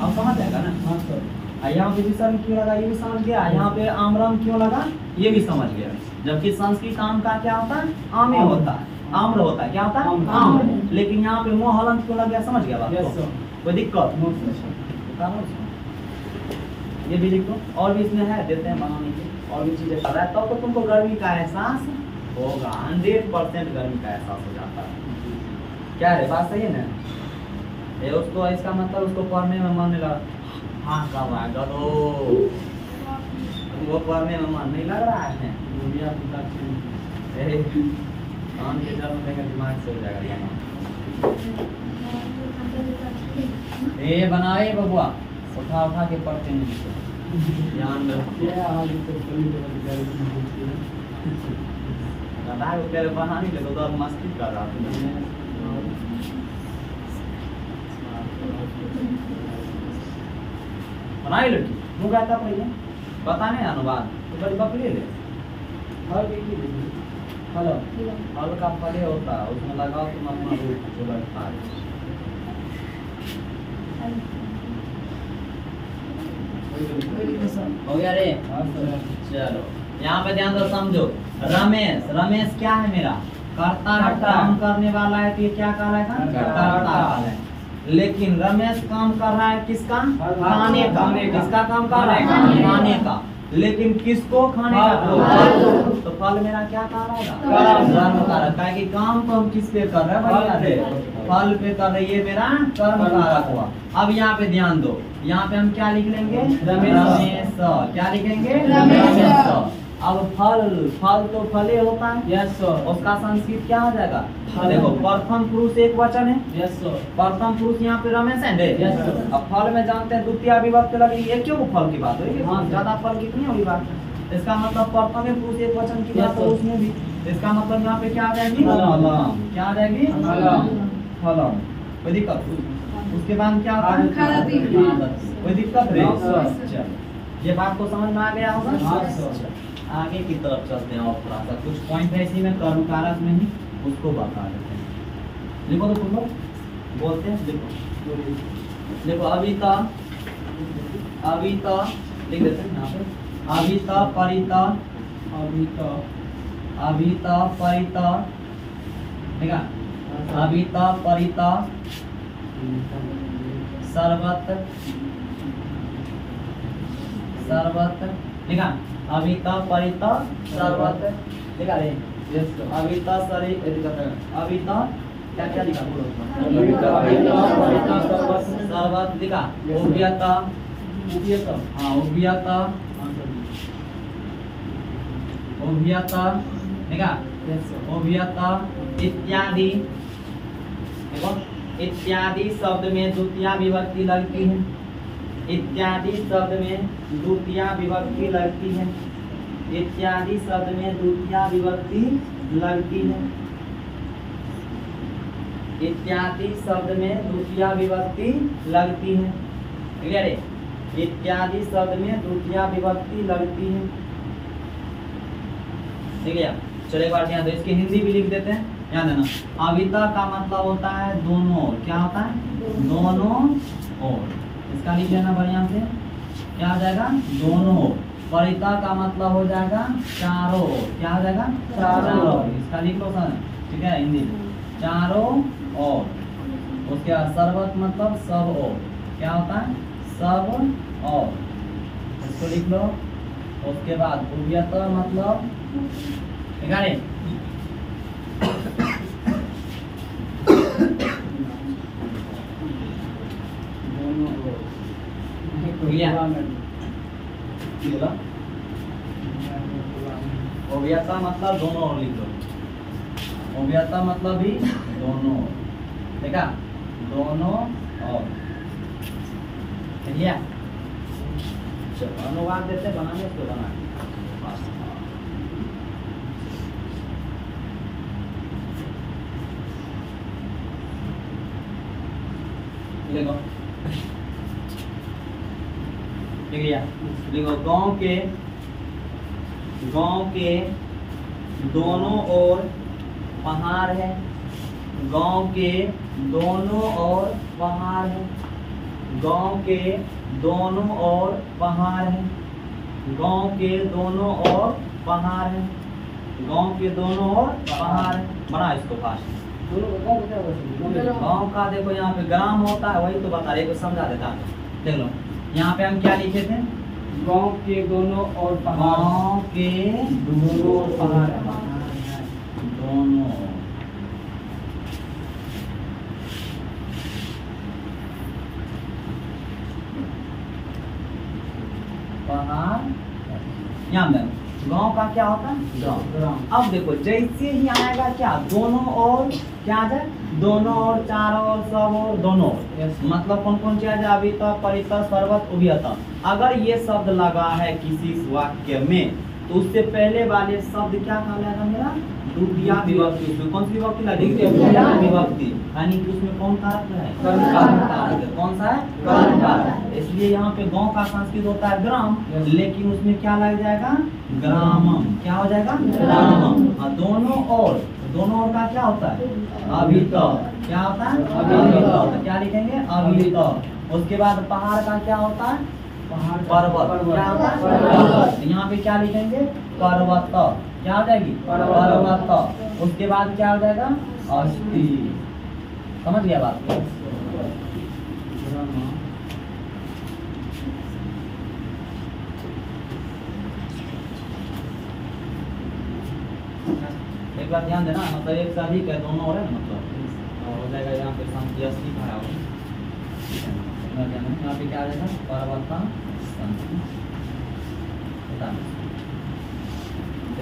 अब समझ जाएगा ना। हाँ सर। यहाँ पे विसर्ग क्यों लगा ये भी समझ गया, यहाँ पे आम्रम क्यों लगा ये भी समझ गया। जबकि संस्कृत आम का क्या होता है आमे होता है, आम्र होता है, क्या होता है आम्र। आम्र। लेकिन यहाँ पे मोहलन क्यों लग गया समझ गया बात यस को? सर। कोई दिक्कत नो सर। ये भी लिख दो, और भी इसमें है देते हैं बनाने के और भी चीजें कर रहा है, तब तो तुमको गर्मी का एहसास होगा, 100% गर्मी का एहसास हो जाता है। क्या है बात सही है ना। ये उसको इसका मतलब उसको पढ़ने में मन नहीं लगा, हाँ कब आएगा तो वो पढ़ने में मन नहीं लग रहा है। दुनिया की कान के जल में देगा दिमाग से हो जाएगा ये बनाए बबुआ, उठा उठा के पढ़ते हैं ध्यान रखो। दादा को तेरे बहाने ले तो मस्ती कर रहा था। बनाई लड़की मुँह कहता पहले पता नहीं अनुवाद तो बड़ी पकड़ी ले। हेलो फल का फले होता है उसमें लगाओ तुम अपना रूप जो बैठता है। हो गया रे चलो यहाँ पे ध्यान दो समझो। रमेश, रमेश क्या है मेरा कर्ता है, काम करने वाला है तो ये क्या कहलाएगा कर्ता है। लेकिन रमेश काम कर रहा है किसका खाने का, किसका काम कर रहा है खाने का, लेकिन किसको खाने का तो फल मेरा क्या कहलाएगा कर्म कारक है कि काम तो हम किस पे कर रहे हैं बढ़िया से फल पे कर रहे, ये मेरा कर्म कारक हुआ। अब यहाँ पे ध्यान दो, यहाँ पे हम क्या लिख लेंगे रमेश, क्या लिखेंगे रमेश। अब फल फल तो फले होता है, यस सर, उसका संस्कृत क्या हो जाएगा? फल। देखो प्रथम पुरुष एक वचन है, यस सर, प्रथम पुरुष यहाँ पे रमेश है। Yes, sir. अब फल में जानते हैं द्वितीय विभक्ति लगी, ये क्यों फल की बात है? हाँ, ज्यादा फल कितनी होगी बात? इसका मतलब प्रथम पुरुष एक वचन की Yes, बात है sir. उसमें भी, इसका मतलब यहाँ पे क्या आ जाएगी? फलम। क्या आ जाएगी? फलम। फलम। कोई दिक्कत? उसके बाद क्या आता है? आदत। कोई दिक्कत रे? हाँ, sir. चल, ये बात को समझ में आ गया होगा? हाँ, sir. आगे की तरफ चलते हैं और थोड़ा सा कुछ पॉइंट है इसी में कर्म कारक में ही, उसको बता देते हैं। लिखो तो तुम लोग बोलते हैं, लिखो देखो अविता लिख देते हैं यहाँ पे, अविता परिता ठीक है, अविता परिता सर्वत लिखा, अविता परिता सर्वत लिखा रे, यस सर, अविता सरी अविता क्या क्या लिखा बोलो? अविता सर्वत लिखा, उभयता हाँ उभयता लिखा, उभयता इत्यादि। देखो इत्यादि शब्द में द्वितीय विभक्ति लगती है, इत्यादि शब्द में द्वितीय विभक्ति लगती है, इत्यादि शब्द में द्वितीय विभक्ति लगती है, इत्यादि शब्द में द्वितीय विभक्ति लगती है। क्लियर है? इत्यादि शब्द में द्वितीय विभक्ति लगती है। ठीक है, चलो एक बार ध्यान दो, इसकी हिंदी भी लिख देते हैं, ध्यान देना। अविता का मतलब होता है दोनों ओर, क्या होता है? दोनों ओर। इसका लिख लेना बढ़िया से, क्या हो जाएगा? दोनों ओर। परिता का मतलब हो जाएगा चारों ओर, क्या हो जाएगा? चारों ओर। इसका लिख लो सर, ठीक है, हिंदी चारों ओर। उसके बाद सर्वत मतलब सब ओर, क्या होता है? सब ओर, इसको लिख लो। उसके बाद उभयत मतलब ओव्यता मतलब दोनों ओर लिख लो, ओव्यता मतलब भी दोनों ओर, देखा? दोनों ओर। लिया, चलो अनुवाद देते बनाने तो बना लिखो, लिख लिया, लिखो। गांव के दोनों ओर पहाड़ है, गांव के दोनों ओर पहाड़ है, गांव के दोनों ओर पहाड़ है, गांव के दोनों ओर पहाड़ है, गांव के दोनों ओर पहाड़ है। बना इसको फास्ट। गांव का देखो यहाँ पे ग्राम होता है, वही तो बता रहे, समझा देता। देख लो यहाँ पे हम क्या लिखे थे? गांव के दोनों ओर पहाड़, गांव के दोनों ओर पहाड़, दोनों पहाड़। यहाँ में गांव का क्या होता है? गांव। अब देखो जैसे ही आएगा क्या? दोनों ओर क्या आ जाए? दोनों ओर, चारों ओर, सब ओर, दोनों ओर। Yes. मतलब कौन कौन सी आ जाए? अविता, परिता, सर्वत, उभयता। अगर ये शब्द लगा है किसी वाक्य में तो उससे पहले वाले शब्द क्या कहलाएगा मेरा? द्वितीय विभक्ति। उसमें कौन सी विभक्ति लगेगी? द्वितीय विभक्ति। यानी कि उसमें कौन कारक है? कर्म कारक। कौन सा है? कर्म कारक। इसलिए यहाँ पे गांव का संस्कृत होता है ग्राम, लेकिन उसमें क्या लग जाएगा? ग्रामम। क्या हो जाएगा? ग्रामम। दोनों ओर, दोनों ओर का क्या होता है? अवित। क्या होता है? अवित। तो क्या लिखेंगे? अवित। उसके बाद पहाड़ का क्या होता है? पर्वत। क्या होता है? पर्वत। यहाँ पे क्या लिखेंगे? पर्वत। क्या हो जाएगी? पर्वत। उसके बाद क्या हो जाएगा? अस्थि। समझ गया बात? एक बार ध्यान देना, मतलब एक से अधिक है, दोनों हो रहे हैं, मतलब और हो जाएगा यहाँ पे संख्या अस्थि का है। यहाँ पे क्या आ जाएगा? पर्वत।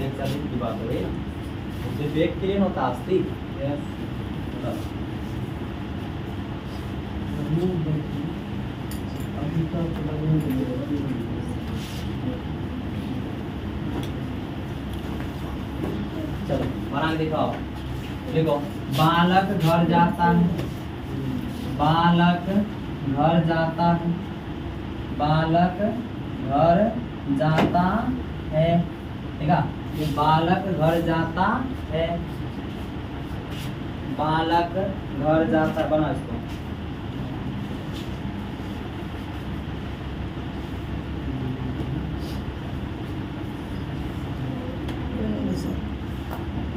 120 की बात हो रही है उससे वेग क्लीन होता है अस्ति यस चलो बना के दिखाओ देखो बालक घर जाता है बालक घर जाता है बालक घर जाता है ठीक है बालक घर जाता है बालक घर जाता है बना इसको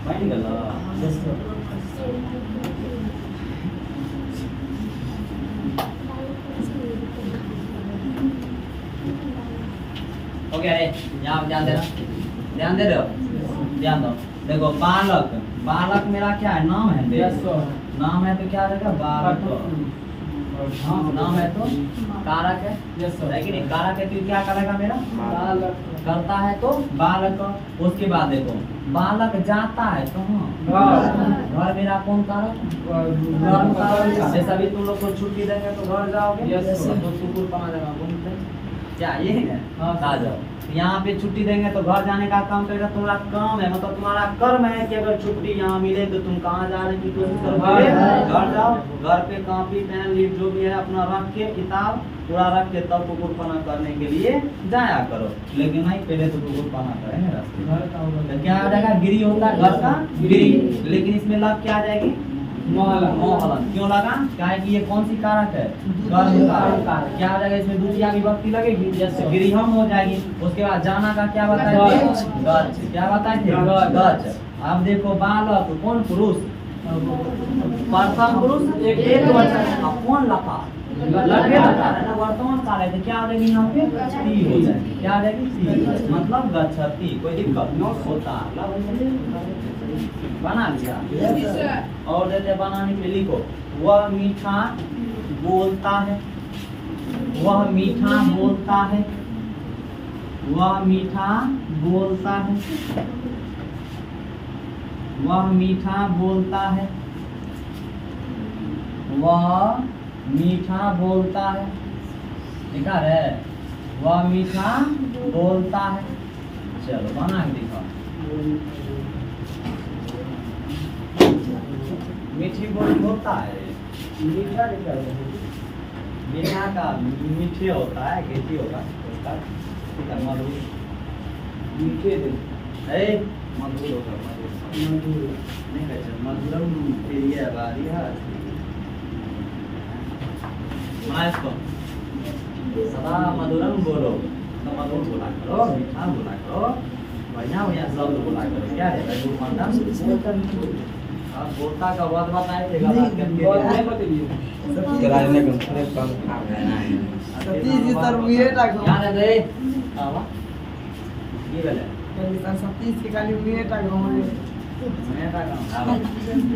बन गया हो गया रे यहाँ ध्यान देना ध्यान दे रहे हो ध्यान दो देखो बालक बालक मेरा क्या है नाम है यस सर नाम है तो क्या रहेगा बालक नाम है तो कारक है यस सर लेकिन एक कारक है तो क्या करेगा मेरा बालक करता है तो बालक उसके बाद देखो बालक जाता है कहाँ घर मेरा कौन कारक जैसा भी तुम लोग को छुट्टी देंगे तो घर जाओगे Yes, sir. तो सुकून पना देगा घूमते क्या ये है हाँ, आ जाओ यहाँ पे छुट्टी देंगे तो घर जाने का काम करेगा तुम्हारा काम है मतलब तुम्हारा कर्म है कि अगर छुट्टी यहाँ मिले तो तुम कहाँ जाने की कोशिश करोगे घर जाओ घर पे कॉपी पेन लीड जो भी है अपना रख के किताब पूरा रख के तब कुकुरपना करने के लिए जाया करो लेकिन नहीं पहले तो कुकुरपना करेंगे रास्ते घर का होगा तो क्या आ जाएगा गिरी होता है घर का गिरी लेकिन इसमें लग क्या आ जाएगी मोहला मोहलन क्यों लगा क्या है कि ये कौन सी कारक है कर्म कारक क्या हो जाएगा इसमें दूसरी विभक्ति लगेगी जैसे गृहम हो जाएगी उसके बाद जाना का क्या बताए थे गच्छ क्या बताए थे गच्छ अब देखो बालक कौन पुरुष प्रथम पुरुष एक वचन अब कौन लता लगे लता है ना वर्तमान काल है तो क्या हो जाएगी यहाँ पे ती हो जाएगी क्या आ जाएगी ती मतलब गच्छति कोई दिक्कत न होता बना लिया और देते बनाने के लिए लिखो वह मीठा बोलता है वह मीठा बोलता है वह मीठा बोलता है वह मीठा बोलता है वह मीठा बोलता है लिखा है वह मीठा बोलता है चलो बना के दिखाओ मीठी बोली होता है मीठा लिखा है मीठा का मीठे होता है खेती होगा उसका मधुर मीठे दे है मधुर होगा मधुर नहीं कहते मधुरम प्रिय बारी है इसको सदा मधुरम बोलो तो मधुर बोला करो मीठा बोला करो बढ़िया बढ़िया शब्द बोला करो क्या है अब बोलता का वध बताए थे नहीं बताइए किराने का थोड़े कम खा रहे हैं सतीश जी सर मुझे टाको याद है दे आवा ये वाला कभी सर सतीश के खाली मुझे टाको मैं का काम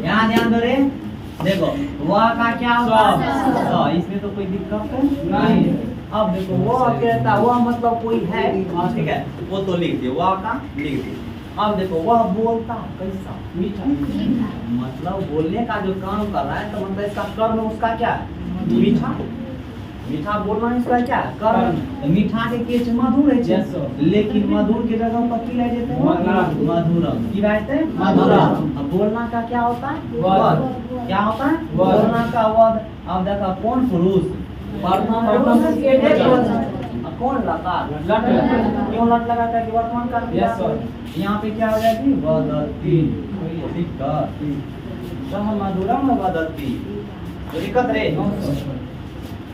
यहां ध्यान दो रे देखो वह का क्या होगा इसमें तो कोई दिक्कत नहीं अब देखो वो कहता वह मतलब कोई है ठीक है वो तो लिख दिए वह का लिख दिए अब देखो वह बोलता कैसा मीठा मतलब बोलने का जो काम कर रहा है तो मतलब इसका कर्म उसका क्या है मीठा मीठा बोलना इसका क्या है कर्म तो मीठा के केच मधुर है Yes, sir. लेकिन मधुर के जगह पर की ले जाते हैं मधुरम की बात है मधुरम अब बोलना का क्या होता है वध। क्या होता है वध। बोलना का वध अब देखो कौन पुरुष प्रथम पुरुष एक वचन अब कौन लकार लट क्यों लट लगा था कि वर्तमान काल की Yes, बात हो sir. रही। यहाँ पे क्या हो जाएगी वदती दिक्कत सह मधुरम वदती तो दिक्कत रे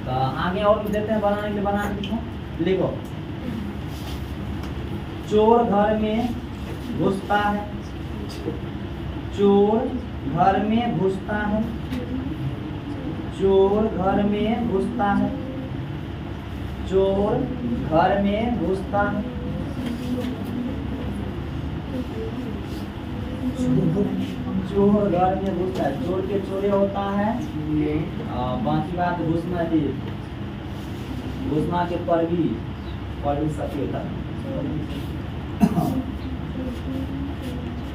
तो आगे और देते हैं बनाने के लिए बना के लिखो लिखो चोर घर में घुसता है चोर घर में घुसता है चोर घर में घुसता है चोर घर में घुसता है चोर घर में घुसता है चोर के चोरे होता है बाकी बात घुसना थी घुसना के पर भी सत्य होता है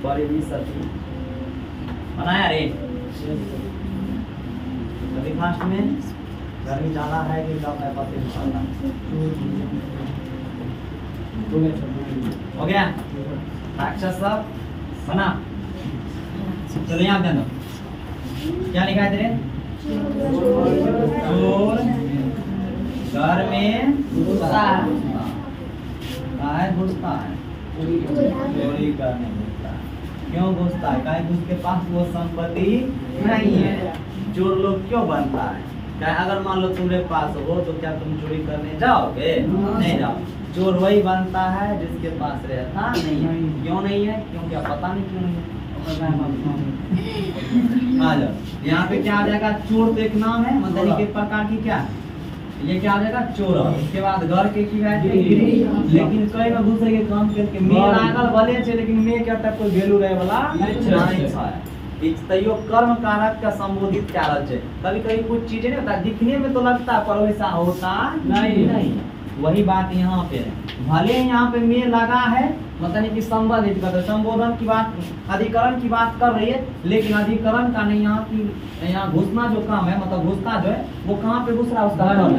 परिविशति बनाया रे। अभी फास्ट में गर्मी ज्यादा है कि कम है पता नहीं चलता। हो गया राक्षस सब बना। चलो यहाँ पे क्या लिखा है तेरे? चोर घर में घुसता है। घुसता है चोरी करने घुसता है। क्यों घुसता है? काहे उसके पास वो संपत्ति नहीं है। चोर लोग क्यों बनता है? क्या अगर मान लो तुम्हारे पास हो तो क्या तुम चोरी करने जाओगे? नहीं जाओ। चोर वही बनता है जिसके पास रहता नहीं है। क्यों नहीं है? क्योंकि पता नहीं क्यों नहीं है। आ जाओ यहाँ पे क्या आ जाएगा? चोर तो एक नाम है, मतलब के प्रकार की क्या है? ये क्या आ जाएगा? चोर। उसके बाद घर के की है लेकिन कई में दूसरे के काम करके मेल लागल भले छे लेकिन मे के तक कोई वैल्यू रहे वाला नहीं है। तैयो कर्म कारक का संबोधित क्या रहता है? कभी कभी कुछ चीजें नहीं होता दिखने में तो लगता है पर वैसा होता नहीं। वही बात यहाँ पे है। भले यहाँ पे मेल लगा है मतलब कि संबंधित करते संबोधन की बात अधिकरण की बात कर रही है लेकिन अधिकरण का नहीं यहाँ घुसना जो काम है मतलब घुसना जो है वो कहाँ पे घुस रहा है? उसका कर्म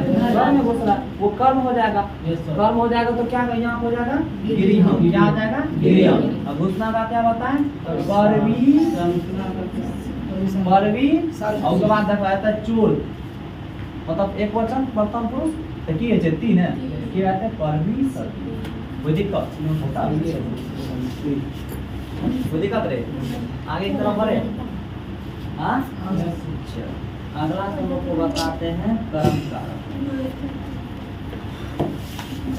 में घुस रहा है। वो कर्म हो जाएगा। कर्म हो जाएगा तो क्या यहाँ हो जाएगा? गृहम। क्या आ जाएगा? गृहम। अब घुसना का क्या बताएं? परवी और उसके बाद देखा जाता है चोर मतलब एक वचन प्रथम पुरुष तो की है तीन है की बात है परवी सती। कोई दिक्कत कोई दिक्कत रे आगे की तरफ बढ़े। हाँ अगला हम लोग को बताते हैं कर्म कारक।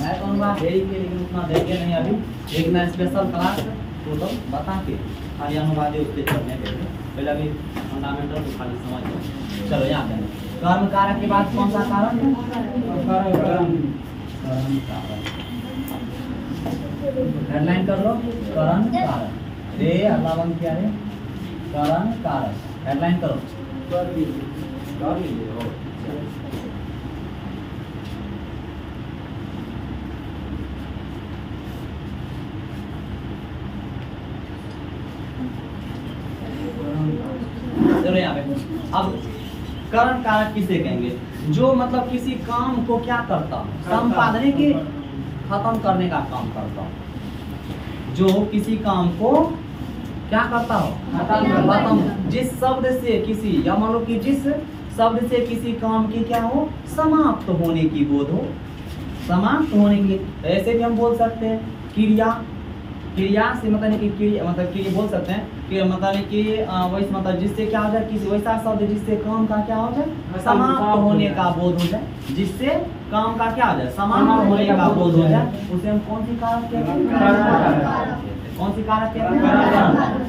मैं कहूँगा भेज के लेकिन उतना देंगे नहीं अभी। एक ना स्पेशल क्लास तो बता के खाली अनुवाद उसके चलने के पहले अभी फंडामेंटल को खाली समझ लो। चलो यहाँ पे कर्म कारक के बाद कौन सा कारक है? कर्म कारक। हेडलाइन कर लो कर्म कारक। रे अगला वन क्या है? कर्म कारक। हेडलाइन करो। चलो यहाँ पे अब कर्म कारक किसे कहेंगे? जो मतलब किसी काम को क्या करता हूँ? संपादने के खत्म करने का काम करता हूँ। जो किसी काम को क्या करता हो? खत्म। जिस शब्द से किसी या मान लो कि जिस शब्द से किसी काम की क्या हो? समाप्त होने की बोध हो। समाप्त होने की ऐसे भी हम बोल सकते हैं क्रिया। क्रिया से मतलब कि मतलब कि बोल सकते हैं कि मतलब कि वैसे मतलब जिससे क्या हो जाए किसी वैसा शब्द जिससे काम का क्या हो जाए? समाप्त होने का बोध हो जाए। जिससे काम का क्या हो जाए? समाप्त होने का बोध हो जाए। उसे हम कौन सी कारक कहते हैं? कौन सी कारक कहते हैं?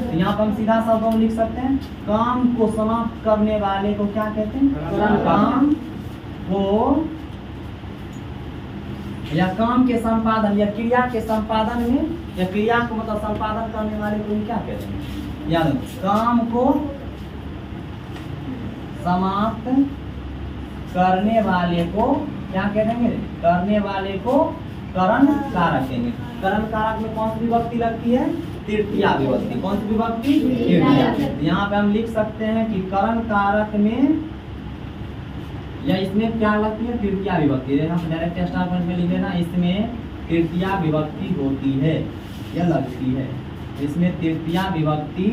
तो यहाँ पर हम सीधा शब्द हम लिख सकते हैं काम को समाप्त करने वाले को क्या कहते हैं? काम को या काम के संपादन या क्रिया के संपादन में या क्रिया को मतलब संपादन करने वाले को क्या कहते हैं? याद काम को समाप्त करने वाले को क्या कहेंगे? करने वाले को करण कारक कहेंगे। करण कारक में कौन सी विभक्ति लगती है? तृतीया विभक्ति। कौन सी विभक्ति? तृतीया। यहाँ पे हम लिख सकते हैं कि करण कारक में या इसमें क्या लगती है? तृतीया विभक्ति। हम डायरेक्ट स्टेटमेंट में लिखे ना इसमें तृतीया विभक्ति होती है या लगती है। इसमें तृतीया विभक्ति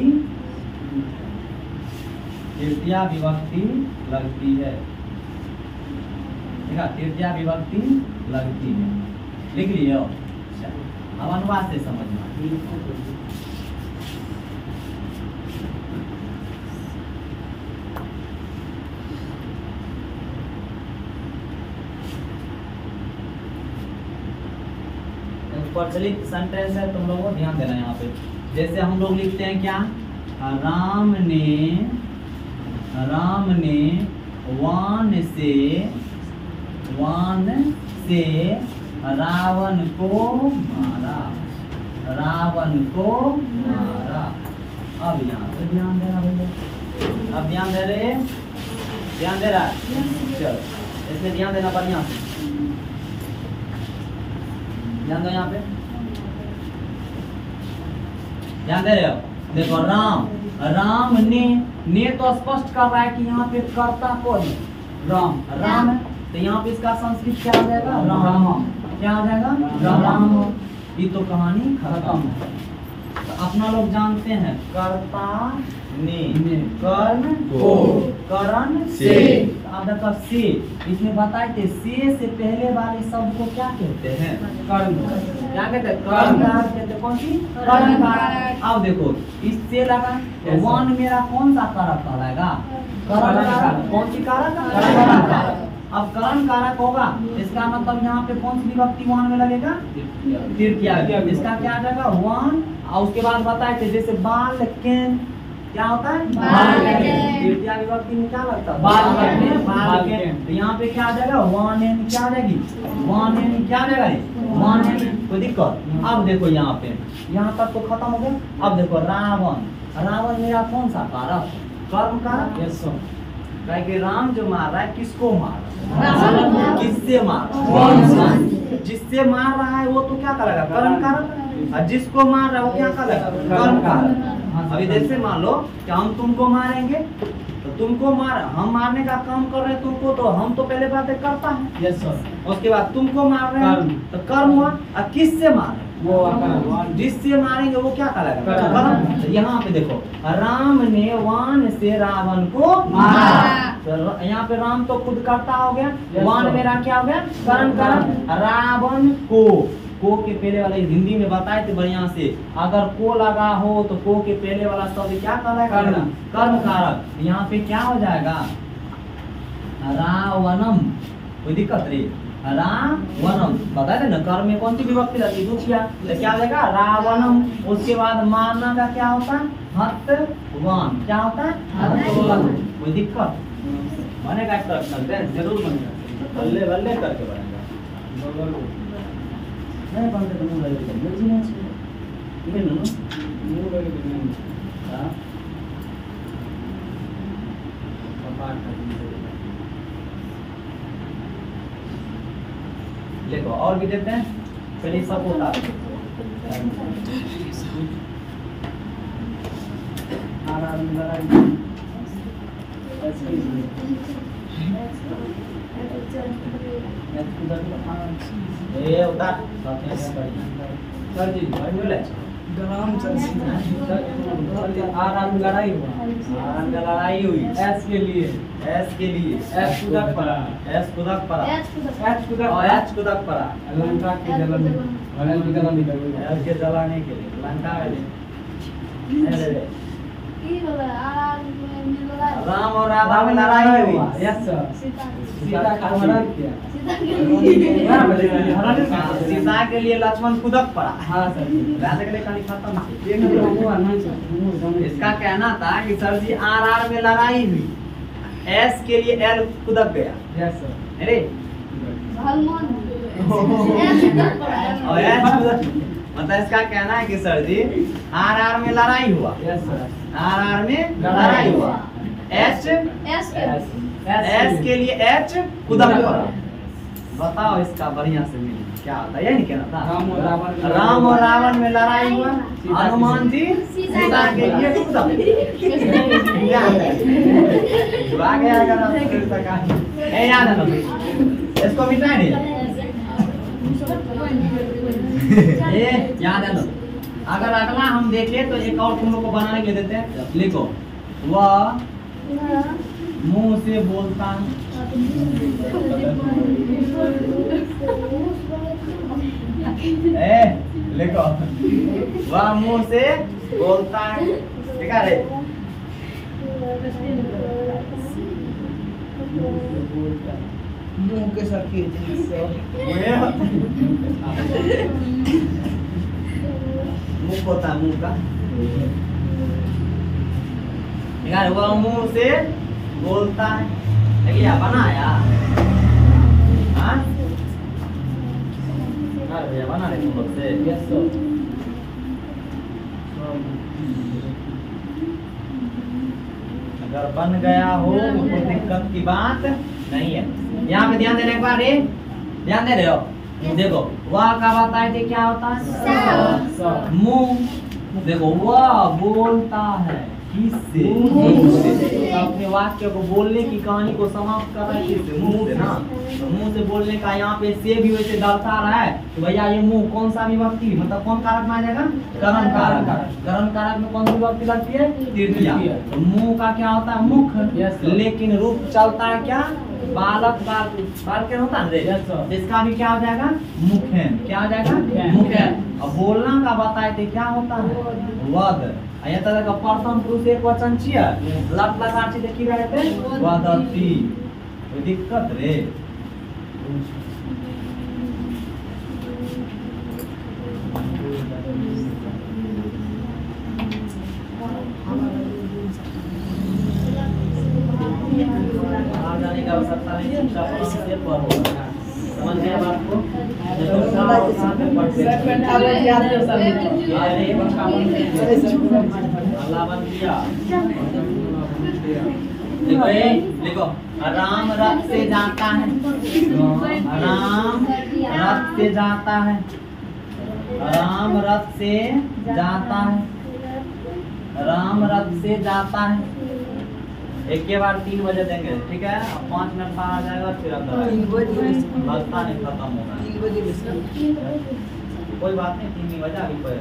लगती है। ठीक है तृतीया विभक्ति लगती है। लिख लिए अब अनुवाद से समझना। प्रचलित सेंटेंस है तुम लोगों को ध्यान देना यहाँ पे। जैसे हम लोग लिखते हैं क्या? राम ने वान से रावण को मारा। अब यहाँ पे ध्यान देना भैया। अब ध्यान दे रहे? ध्यान दे रहा है? चलो इसमें ध्यान देना बढ़िया से। ध्यान दो यहाँ पे। ध्यान दे रहे हो? देखो राम, राम ने तो स्पष्ट कर रहा है कि यहाँ पे कर्ता कौन है? राम राम है। तो यहाँ पे इसका संस्कृत क्या आ जाएगा? राम। क्या आ जाएगा? राम। ये तो कहानी खत्म है। तो अपना लोग जानते हैं कर्ता ने, कर्म को, करण से। अब देखो से, इसमें बताए थे से पहले वाले शब्द को क्या कहते हैं? कर्म। क्या कहते हैं? कर्म कारक कहते हैं। कौन सी? कर्म कारक। अब देखो इससे लगा तो वन मेरा कौन सा कारक कहलाएगा? कर्म कारक। कौन सी कारक? कर्म कारक। अब कर्म कारक होगा, इसका मतलब यहाँ पे कौन सी विभक्ति वन में लगेगा? तृतीया। इसका क्या आ जाएगा? वन। और उसके बाद बताए थे जैसे बाल केन, क्या होता है? तृतीया विभक्ति में क्या लगता है? बाल केन। तो यहाँ पे क्या आ जाएगा? वन एन क्या आ जाएगी? वन एन क्या आ जाएगा? One N. कोई दिक्कत? अब देखो यहाँ पे, यहाँ तक तो खत्म हो गया। अब देखो रावण, रावण मेरा कौन सा कारक? कर्म कारक। Yes sir. कि राम जो मार रहा है किसको मार रहा है? किससे मार रहा है? जिससे मार रहा है वो तो क्या करेगा? कर्म कारक। और जिसको मार रहा है वो क्या करेगा? कर्म कारक। अभी जैसे मान लो कि हम तुमको मारेंगे, तो तुमको मार, हम मारने का काम कर रहे हैं तुमको, तो हम तो पहले बात करता है। Yes sir. उसके बाद तुमको मार रहे हैं तो कर्म हुआ। और किससे मार रहे हैं? वो जिससे मारेंगे वो क्या करेगा? कर्म। कर्म। तो यहाँ पे देखो राम ने वान से रावण को मारा। तो यहाँ पे राम तो खुद करता हो गया, वान मेरा क्या हो गया? कर्म कर्म। रावण को के पहले वाले हिंदी में बताए थे बढ़िया से, अगर को लगा हो तो को के पहले वाला शब्द क्या कहलाएगा? कर्म। कर्म कारक। यहाँ पे क्या हो जाएगा? रावणम। कोई दिक्कत रे? रावणम बताए थे ना, कर्म में कौन सी विभक्ति लगती है? द्वितीया। तो क्या हो जाएगा? रावणम। उसके बाद मारना का क्या होता है? हतवान। क्या होता है? हतवान। कोई दिक्कत? बनेगा स्ट्रक्चर जरूर बनेगा, बल्ले बल्ले करके बनेगा। नहीं बनते तो मुंह लगेगा, मुझे नहीं चाहिए। ये लो मुंह लगे तो नहीं। हां कपाट का देखो और भी देते हैं। चलिए सब होता है ये उतार सर जी बोले गरम चल आराम लड़ाई हुआ। आराम का लड़ाई हुई। एस के लिए एस के लिए एस कुदक पड़ा। एस कुदक पड़ा। एच कुदक और एच कुदक पड़ा। लंका के जलन भरल की जलन निकल एस के जलाने के लिए लंका में अरे राम और रावण में लड़ाई हुई। Yes sir. सीता का हरण किया। सीता के लिए लक्ष्मण कुदक पड़ा। हाँ सर। राजा के लिए कहानी खत्म थी। एक नहीं सर। इसका कहना था कि सर जी आर में लड़ाई हुई, एस के लिए एल कुदक गया। Yes sir. अरे और एस कुदक, मतलब इसका कहना है कि सर जी आर में लड़ाई हुआ। Yes sir. आर में लड़ाई हुआ। एच एस के लिए एच कुदक पड़ा। बताओ इसका बढ़िया से मिल क्या होता है? यही नहीं कहना था? राम और रावण में लड़ाई हुआ, हनुमान जी सीता के लिए कुदक। आ गया अगर आप सीता का ए याद है ना, इसको मिटाए नहीं ये याद है ना। अगर अगला हम देखें तो एक और तुम लोग को बनाने के लिए देते हैं। लिखो वह मुंह से बोलता है। लिखो वह मुंह से बोलता है। ठीक है रे? मुंह के सकेत मुंह होता है मुंह का। यार वह मुंह से बोलता है। देखिए बनाया हाँ भैया बना रहे तुम लोग से। Yes sir. अगर बन गया हो तो कोई दिक्कत की बात नहीं है। यहाँ पे ध्यान देने एक बार ध्यान दे रहे हो? देखो वह का बताए थे क्या होता है? मुंह। देखो वह बोलता है किससे? मुंह से। तो अपने वाक्य को बोलने की कहानी को समाप्त कर रहा है किससे? मुंह से ना। तो मुंह से बोलने का यहाँ पे से भी वैसे दर्शा रहा है तो भैया ये मुंह कौन सा विभक्ति मतलब कौन कारक माना जाएगा? करण कारक। करण कारक में कौन सी विभक्ति लगती है? तृतीया। तो मुंह का क्या होता है? मुख। लेकिन रूप चलता है क्या? बालक बाल के होता है रे। इसका भी क्या हो जाएगा? मुखेन। क्या हो जाएगा? मुखेन। अब बोलना का बताए थे क्या होता है? वद। यहाँ तरह का प्रथम पुरुष एक वचन छिए लट लगा छी देखी रहे थे वदति। कोई दिक्कत रे? जाने का आवश्यकता नहीं है से पढ़ो। समझ गए बात को? देखो ये देखो राम रथ से जाता है। राम रथ से जाता है। राम रथ से जाता है। राम रथ से जाता है। एक के बार 3 बजे देंगे ठीक है? अब 5 मिनट बाद आ जाएगा फिर अब लगता नहीं खत्म होगा। कोई बात नहीं 3 बजे अभी पर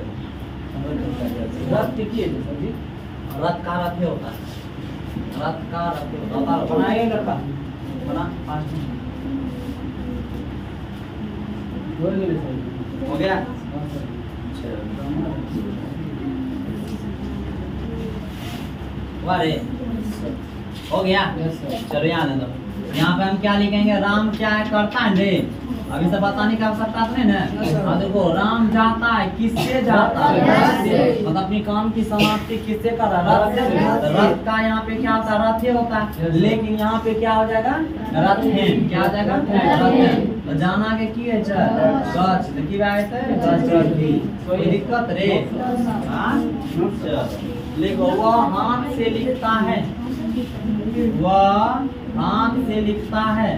रथ का रथ होता है। रथ का रथ होता है। बनाइए लड़का बना 5 मिनट हो गया। वारे हो गया। चलो यहाँ दे दो। यहाँ पे हम क्या लिखेंगे? राम क्या है करता है रे? अभी से बताने की आवश्यकता नहीं ना। हाँ देखो राम जाता है किससे जाता है? मतलब अपनी काम की समाप्ति किससे कर रहा है? रथ से। रथ का यहाँ पे क्या होता है? रथ होता है। लेकिन यहाँ पे क्या हो जाएगा? रथेन। क्या हो जाएगा? रथेन। तो जाना के की है गच की बात है गच। कोई दिक्कत रे? हाँ लिखो वह हाथ से लिखता है। वह हाथ से लिखता है।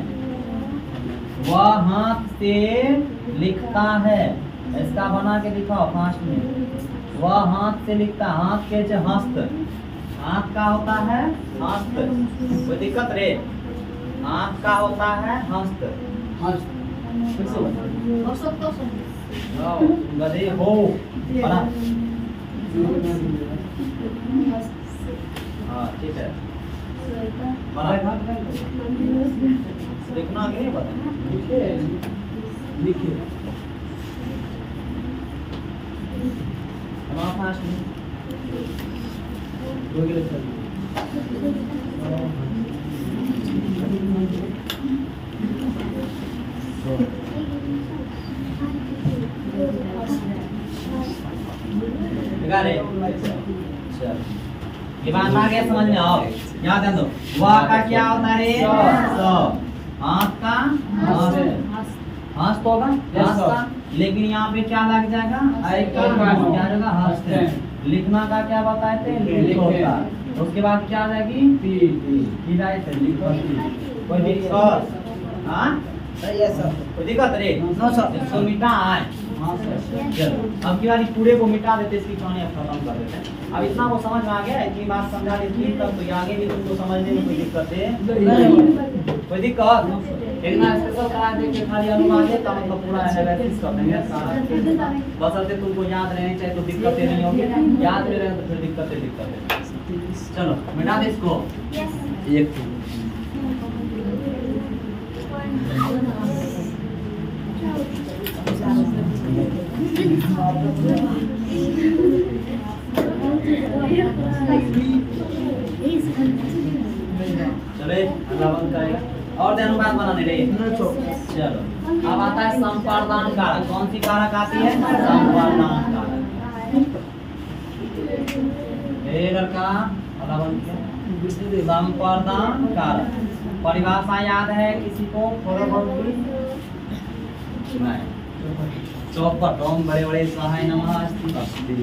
वह हाथ से लिखता है। इसका बना के लिखो फास्ट में। वह हाथ से लिखता है। हाथ के हस्त। हाथ का होता है हस्त। कोई दिक्कत रे? हाथ का होता है हस्त। गधे हो बना। हाँ ठीक है लिखना आगे नहीं पता। लिखिए ये बात आ गया समझ में? आओ यहाँ ध्यान दो। वाह का क्या होता है रे? हाथ का हस्त होगा हस्त का। लेकिन यहाँ पे क्या लग जाएगा? क्या जगह हस्त। लिखना का क्या बताए थे? लिख होता। उसके बाद क्या आ जाएगी? की जाए थे कोई दिक्कत? हाँ कोई दिक्कत रे? इसको मिटा है। अब की बार पूरे को मिटा देते इसकी कहानी अब खत्म कर देते हैं। अब इतना वो समझ में आ गया इतनी बात समझा देती तब तो आगे भी तुमको समझने में कोई दिक्कत है? कोई दिक्कत? एक ना स्पेशल करा दे के खाली अनुमान है तब मतलब पूरा एनालिसिस कर देंगे सारा। बशर्ते तुमको याद रहने चाहिए तो दिक्कतें नहीं होगी। याद नहीं रहे तो फिर दिक्कतें। चलो मिटा दे इसको। एक चले अल्लाह बंद करेगा और ध्यान बात बनाने रही। चलो अब आता है संपादन कारक। कौन सी कारक आती है? संपादन कारक। ये लड़का अल्लाह बंद किया। संपादन कारक परिभाषा याद है किसी को? चौपट ओम बड़े बड़े सहाय नमः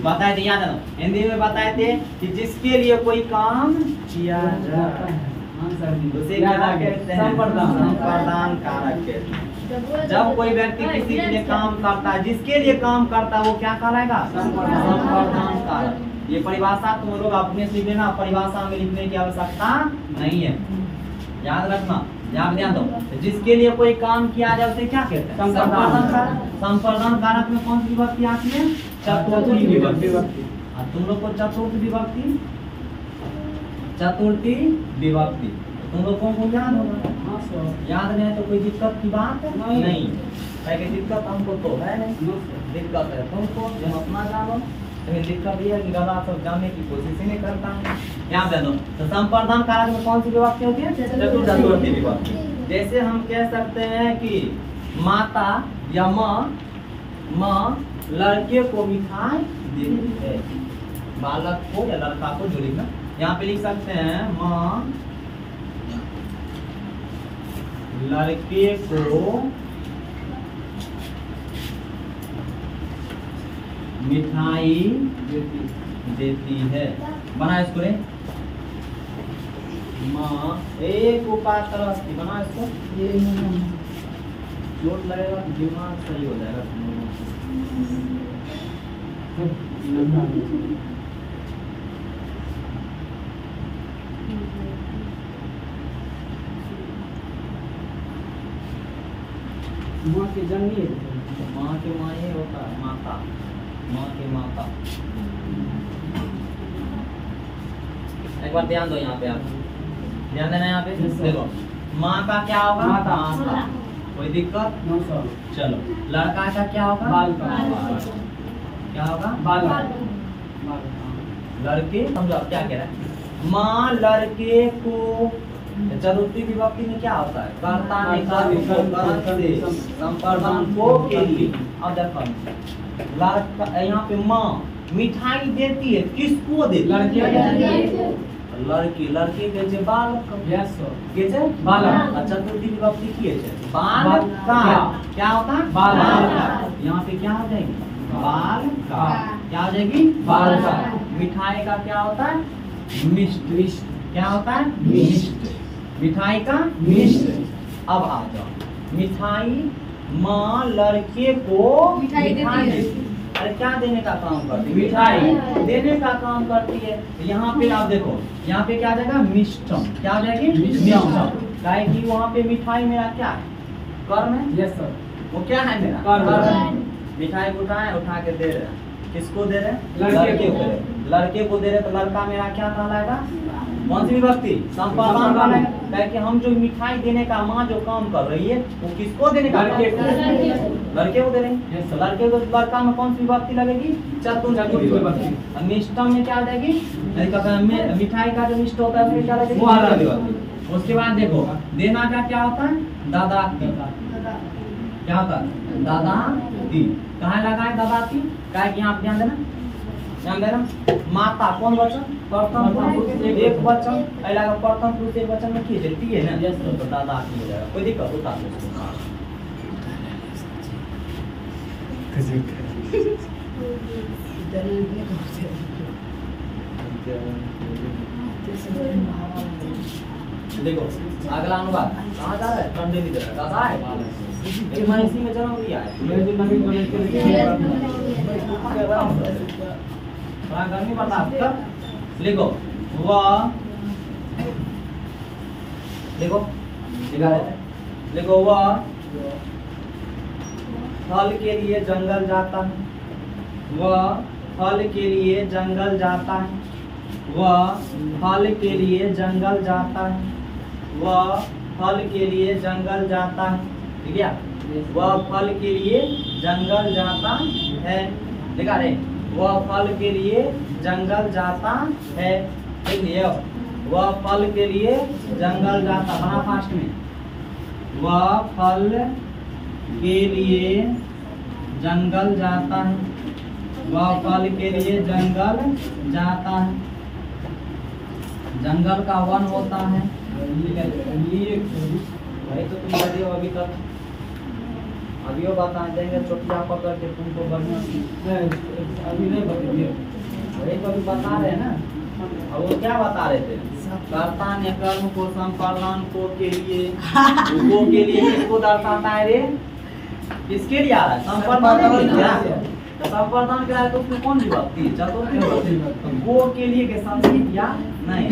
बताए थे। याद है हिंदी में बताए थे कि जिसके लिए कोई काम किया जाता है उसे क्या कहते हैं? संपादन कारक कहते हैं। जब कोई व्यक्ति किसी के लिए काम करता है, जिसके लिए काम करता है वो क्या कहलाएगा? संपर्धन कारक। ये परिभाषा तुम लोग अपने से लेना, परिभाषा में लिखने की आवश्यकता नहीं है, याद रखना। यहाँ ध्यान दो, जिसके लिए कोई काम किया जाए उसे क्या कहते हैं? संपर्धन कारक। संपर्धन कारक में कौन सी विभक्ति आती है? चतुर्थी विभक्ति। तुम लोग को चतुर्थ विभक्ति, चतुर्थी विभक्ति तुम लोग को याद होगा। याद नहीं है तो कोई दिक्कत की बात नहीं, दिक्कत हमको तो है नहीं, दिक्कत है तुमको, जब अपना जानो। तो दिक्कत ये है कि गधा सब जानने की कोशिश ही नहीं करता है। यहाँ पे तो संपर्धन कारक में कौन सी विभक्ति होती है? चतुर्थी विभक्ति। जैसे हम कह सकते हैं कि माता या माँ लड़के को मिठाई देती है, बालक को या लड़का को जो लिखना, यहाँ पे लिख सकते हैं माँ लड़के को मिठाई देती है। बना इसको रे, माँ एक उपात्र अस्ति, बना इसको। ये चोट लगेगा दिमाग सही हो जाएगा। माँ के जननी है, माँ के माँ ये होता है माता, माँ के माता। एक बार ध्यान दो यहाँ पे, आप ध्यान देना यहाँ पे। देखो माँ का क्या होगा? माता। कोई दिक्कत? चलो लड़का का क्या होगा? बालका। क्या होगा? बालका। लड़के, समझो आप क्या कह रहे हैं। माँ लड़के को, चतुर्थी विभक्ति में क्या होता है? कर्ता ने कर्म से संपर्धन को के लिए। अब देखो लड़का, यहाँ पे माँ मिठाई देती है, किसको देती है? लड़की, लड़की के जे बालक, यस सर, के जे बालक। चतुर्थी विभक्ति की है बालक का। क्या होता है? बालक। यहाँ पे क्या हो जाएगी? बाल का। क्या हो जाएगी? बाल का। मिठाई का क्या होता है? मिष्ट। क्या होता है? मिष्ट। मिठाई का मिष्ट। अब आ जाओ, मिठाई माँ लड़के को मिठाई देती है। अरे क्या देने का काम करती है? मिठाई देने का काम करती है। यहाँ पे आप देखो, यहाँ पे क्या आ जाएगा? मिष्टम। क्या हो जाएगी? मिष्टम। काहे कि वहाँ पे मिठाई मेरा क्या है? कर्म है। यस सर, वो क्या है मेरा? कर्म। मिठाई उठा के दे रहे हैं, किसको दे रहे हैं? लड़के को। लड़के को दे रहे, तो लड़का मेरा क्या कहलाएगा? कौन सी विभक्ति? संपर्धन कहलाएगा। काहे कि हम जो मिठाई देने का माँ जो काम कर रही है वो किसको देने का? लड़के को। लड़के को दे रहे हैं। तो लड़के को, लड़का में कौन सी विभक्ति लगेगी? चतुर्थी विभक्ति। मिष्टम में क्या आ जाएगी? मिठाई का जो मिष्ट होता है उसमें क्या लगेगी? उसके बाद देखो देना का क्या होता है? दादा। क्या होता है? दादा दी। कहाँ लगा है दादा दी? क्या कि यहाँ ध्यान देना, ध्यान देना। माता कौन वचन? प्रथम पुरुष एक वचन। पहला का प्रथम पुरुष एक वचन में की देती है ना, तो दादा की हो जाएगा। कोई दिक्कत होता है? देखो अगला अनुवाद कहाँ जा रहा है? ठंडे की तरह दादा है, ये महिषी में जन्म लिया है। थोड़ा गर्मी बर्दाश्त। लिखो वह, लिखो वह फल के लिए जंगल जाता है। वह फल के लिए जंगल जाता है। वह फल के लिए जंगल जाता है। वह फल के लिए जंगल जाता है। ठीक है? वह फल के लिए जंगल जाता है। देखा रे, वह फल के लिए जंगल जाता है। देखिए वह फल के लिए जंगल जाता, बना फास्ट में। वह फल के लिए जंगल जाता है। वह फल के लिए जंगल जाता है। जंगल का वन होता है। भाई तो तुम बड़े हो अभी तक, अभी वो बता देंगे चुटिया पकड़ के तुमको बढ़िया। अभी नहीं बताइए। वही तो अभी बता रहे हैं ना। अब वो क्या बता रहे थे? कर्ता ने कर्म को संपादन को के लिए किसको दर्शाता है रे? किसके लिए आ रहा है? संपादन के लिए। तो संपादन क्या है तो उसमें कौन विभक्ति? चतुर्थी विभक्ति। तो गो के लिए के संस्कृत या नहीं?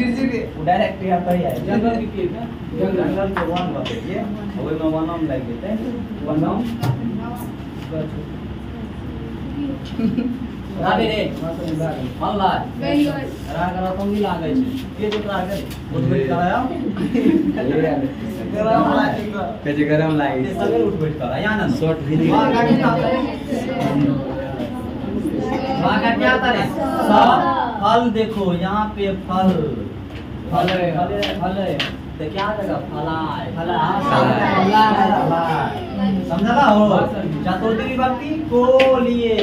वो डायरेक्ट यहाँ पर ही है। जंगल की चीज है। जंगल के वन बताइए। वही में वनम लग देते हैं। वनम राधे रे अल्लाह वेरी गुड राग करा तुम भी लागे छे के जो राग करे उठ बैठ कराया गरम लागे कैसे गरम ये लागे सवेरे उठ बैठ करा या ना शॉर्ट वीडियो वाह का क्या आता है वाह का क्या आता है फल देखो यहाँ पे फल फल है। फल है तो क्या आएगा फलाय फलाय। समझला हो चतुर्थी विभक्ति को लिए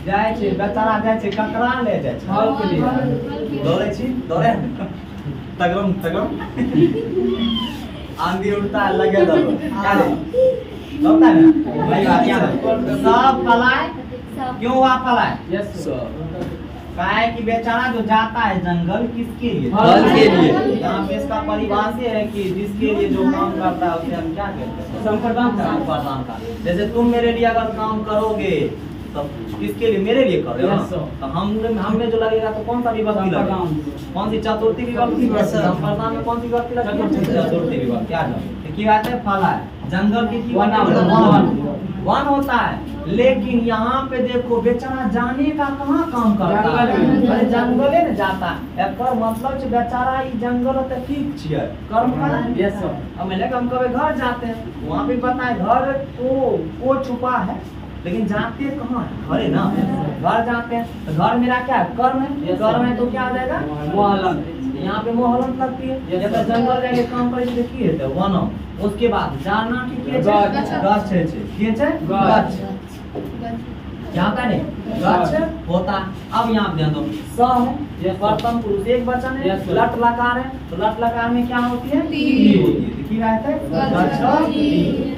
जाय छे बेचारा जाय छे ककरा ले जाय छे फल के लिए दौड़े छी दौड़े तगरम आंधी उड़ता है लगे दो क्या रे लगता है ना वही बात याद सब फलाए क्यों हुआ फलाए यस सर। काहे कि बेचारा जो जाता है जंगल किसके लिए फल के लिए। यहाँ पे इसका परिभाषा है कि जिसके लिए जो काम करता है उसे हम क्या कहते हैं संप्रदान का जैसे तुम मेरे लिए अगर काम करोगे तो किसके लिए मेरे लिए कर रहे हो Yes, sir. तो हम में जो लगेगा तो कौन सा विभक्ति लगेगा कौन सी चतुर्थी विभक्ति Yes, sir. संप्रदान में कौन सी विभक्ति लगेगी चतुर्थी विभक्ति क्या की बात है फला है जंगल की वन होता है लेकिन यहाँ पे देखो बेचारा जाने का कहाँ काम करता है अरे जंगले में जाता है एकर मतलब छे बेचारा ई जंगल त ठीक छिए कर्म करा यस सर। अब मैंने हम कभी घर जाते हैं वहाँ पे पता है घर को छुपा है लेकिन जाते कहाँ है घरे ना घर जाते हैं तो घर मेरा क्या है कर्म है कर्म है तो क्या आ जाएगा मोहलन। यहाँ पे मोहलत लगती है जब जंगल जाके काम करे तो की हेतै वनम उसके बाद जाना की के गाछ। गाछ है के छै गाछ। यहाँ का नहीं गाछ होता अब यहाँ पे ध्यान दो स है प्रथम पुरुष एक वचन है Yes, sir. लट लकार है तो लट लकार में क्या होती है ती। ती होती है की बात है गच्छ। गच्छ ती।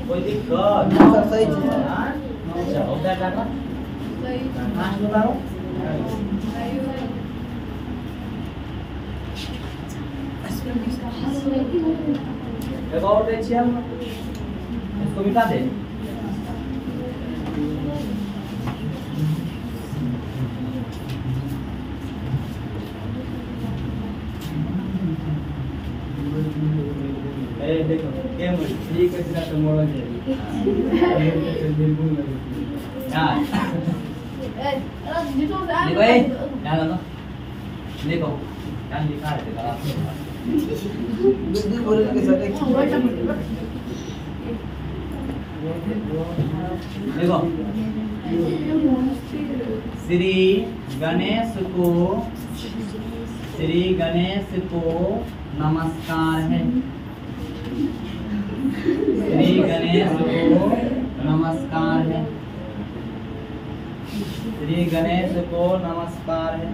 कोई दिक्कत हाँ, सर, सही चीज़ है। हाँ? अच्छा होता है क्या सही नाच बताओ एक और दे छियै हम इसको मिटा दे ए देखो के मुझे ठीक है सीधा तो मोड़ दे। यार देखो ए यार लो देखो क्या लिखा है तेरा दूर बोलने के साथ एक देखो श्री गणेश को नमस्कार है श्री गणेश को नमस्कार है श्री गणेश को नमस्कार है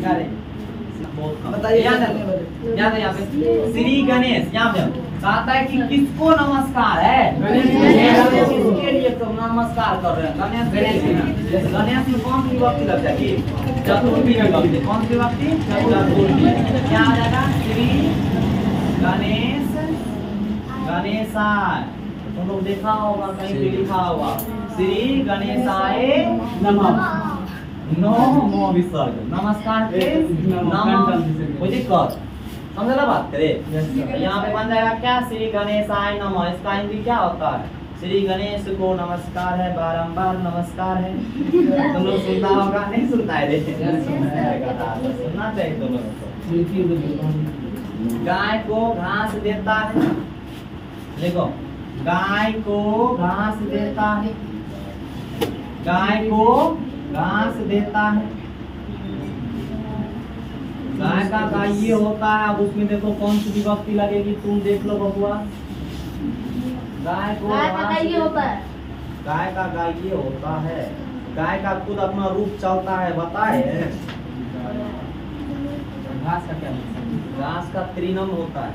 क्या रे बताइए याद है यहाँ पे श्री गणेश यहाँ पे कहता है कि किसको नमस्कार है गणेश को। किसके लिए तो नमस्कार कर रहे हैं गणेश गणेश में कौन सी विभक्ति लग जाएगी चतुर्थी विभक्ति कौन सी विभक्ति चतुर्थी क्या आ जाएगा श्री गणेश गणेशाय तुम लोग देखा होगा कहीं पे लिखा होगा श्री गणेशाय नमः। नमो विसर्ग नमस्कार के नमः कोई दिक्कत समझला बात करे Yes, sir. यहाँ पे बन जाएगा क्या श्री गणेशाय नमः इसका हिंदी क्या होता है श्री गणेश को नमस्कार है बारंबार नमस्कार है तुम लोग सुनता होगा नहीं सुनता है रे सुनना चाहिए तुम लोगों को गाय को घास देता है देखो गाय को घास देता है गाय को घास देता है गाय का गाय होता है अब उसमें देखो कौन सी विभक्ति लगेगी तुम देख लो बबुआ गाय को घास होता है गाय का गाय होता है गाय का खुद अपना रूप चलता है बताए घास का क्या मतलब? घास का त्रिनम होता है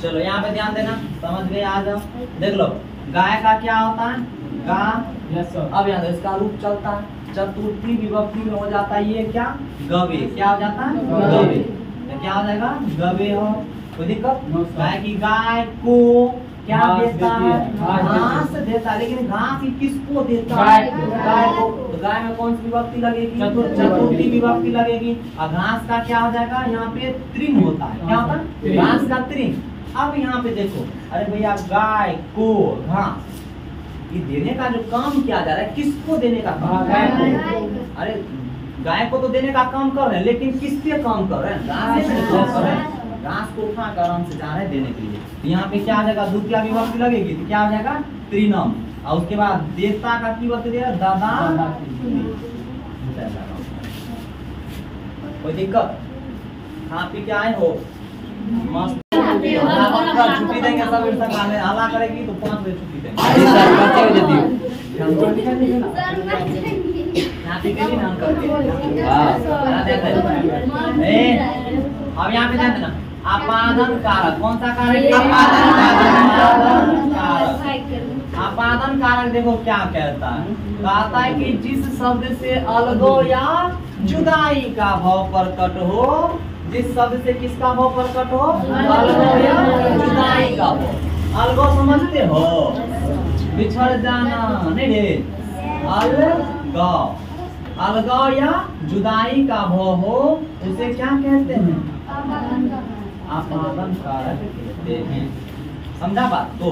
चलो यहाँ पे ध्यान देना समझ गए आ जाओ देख लो गाय का क्या होता है गा यस सर। अब यहाँ इसका रूप चलता है चतुर्थी विभक्ति में हो जाता है ये क्या, गवे। क्या हो जाता है, गवे। तो क्या हो जाएगा, गवे हो। कोई दिक्कत? गाय की गाय को क्या देता है, घास देता है। लेकिन घास ही किसको देता है, गाय को। तो गाय में कौन सी विभक्ति लगेगी, चतुर्थी विभक्ति लगेगी। और घास का क्या हो जाएगा, यहाँ पे त्रिंग होता है। क्या होता है, घास का त्रिंग। अब यहाँ पे देखो, अरे भैया गाय को घास, ये देने का जो काम किया जा रहा है, किसको देने का काम, गाय को। अरे गाय को तो देने का काम कर रहे हैं, लेकिन किससे काम कर रहे हैं, घास से काम कर रहे हैं। घास को उठा कर आराम से जा रहे हैं देने के लिए। तो यहाँ पे क्या आ जाएगा, द्वितीय विभक्ति लगेगी। तो क्या हो जाएगा, त्रिनम। और उसके बाद देवता का की विभक्ति देगा, दादा। कोई दिक्कत? खा पी के आए हो मस्त, छुट्टी देंगे सब एक साथ। हल्ला करेगी तो 5 बजे छुट्टी देंगे। अब यहाँ पे ध्यान देना, आपादन कारक। कौन सा कारक, आपादन कारक। देखो क्या कहता है, कहता है कि जिस शब्द से अलगो या जुदाई का भाव प्रकट हो, जिस शब्द से किसका भाव प्रकट हो, अलगो या जुदाई का भाव। अलगो समझते हो, बिछड़ जाना, नहीं रे, अलगो। अलगो या जुदाई का भाव हो, उसे क्या कहते हैं, आपादन कारक कहते हैं। समझा बात? तो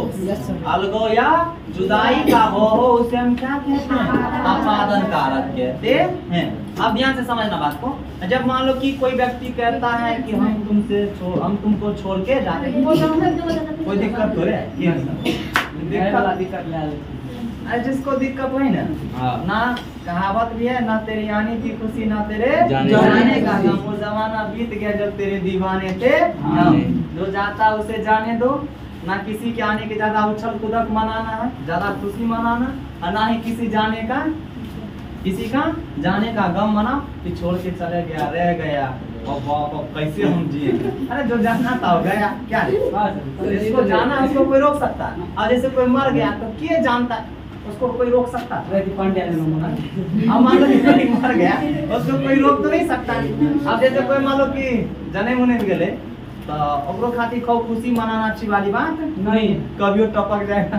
अलगो या जुदाई का भाव हो, उसे हम क्या कहते हैं, आपादन कारक कहते हैं। अब ध्यान से समझना बात को। जब मान लो कि कोई व्यक्ति कहता है कि हम तुमको छोड़ के जाते हैं, कोई दिक्कत हो रहा है, दिक्कत जिसको दिक्कत हुई ना कहावत भी है, ना तेरी आने की खुशी ना तेरे जाने का गम। वो जमाना बीत गया जब तेरे दीवाने थे। जो जाता उसे जाने दो, ना किसी के आने के ज्यादा उछल कूदक मनाना है, ज्यादा खुशी मनाना, और ना ही किसी का जाने का गम मना कि छोड़ के चले गया, रह गया, और कैसे हम जिए। अरे जो जाना था हो गया, क्या इसको जाना, उसको कोई रोक सकता है। और जैसे कोई मर गया तो क्या जानता है, उसको कोई रोक सकता है। अब मान लो कि कोई मर गया, उसको कोई रोक तो नहीं सकता। अब जैसे कोई मान लो कि जने मुने गए, तो ओकरो खातिर खूब खुशी मनाना अच्छी वाली बात नहीं, कभी टपक जाएगा।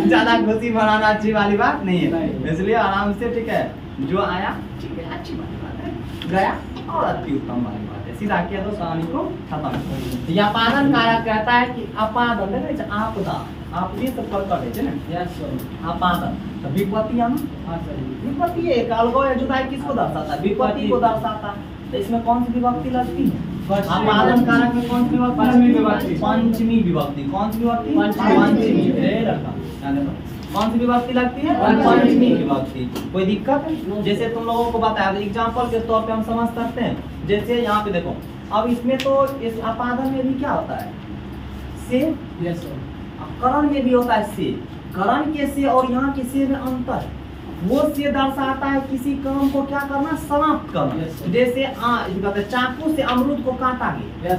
ज्यादा खुशी मनाना अच्छी वाली बात नहीं है। इसलिए आराम से, ठीक है, जो आया ठीक है, अच्छी बात है, गया और अति उत्तम वाली बात है। सीधा किया तो कहानी को खत्म। यह आपादन कारक कहता है कि आपादन आपदा, आप भी सब कर ना, आपादन। तो विपत्ति आना, विपत्ति एक अलगो या जुदाई किसको दर्शाता है, विपत्ति को दर्शाता है। तो इसमें कौन सी विभक्ति लगती है, आपादन कारक में कौन सी विभक्ति, पंचमी विभक्ति। कौन सी विभक्ति, पंचमी। कौन सी विभक्ति लगती है, पंचमी विभक्ति। कोई दिक्कत है? जैसे तुम लोगों को बताया, एग्जांपल के तौर पे हम समझ सकते हैं। जैसे यहाँ पे देखो, अब इसमें तो इस आपादन में भी क्या होता है, से। करण में भी होता है से। करण के से और यहाँ के से में अंतर। वो से दर्शाता है किसी काम को क्या करना, समाप्त करना। जैसे चाकू से अमरूद को काटा गया,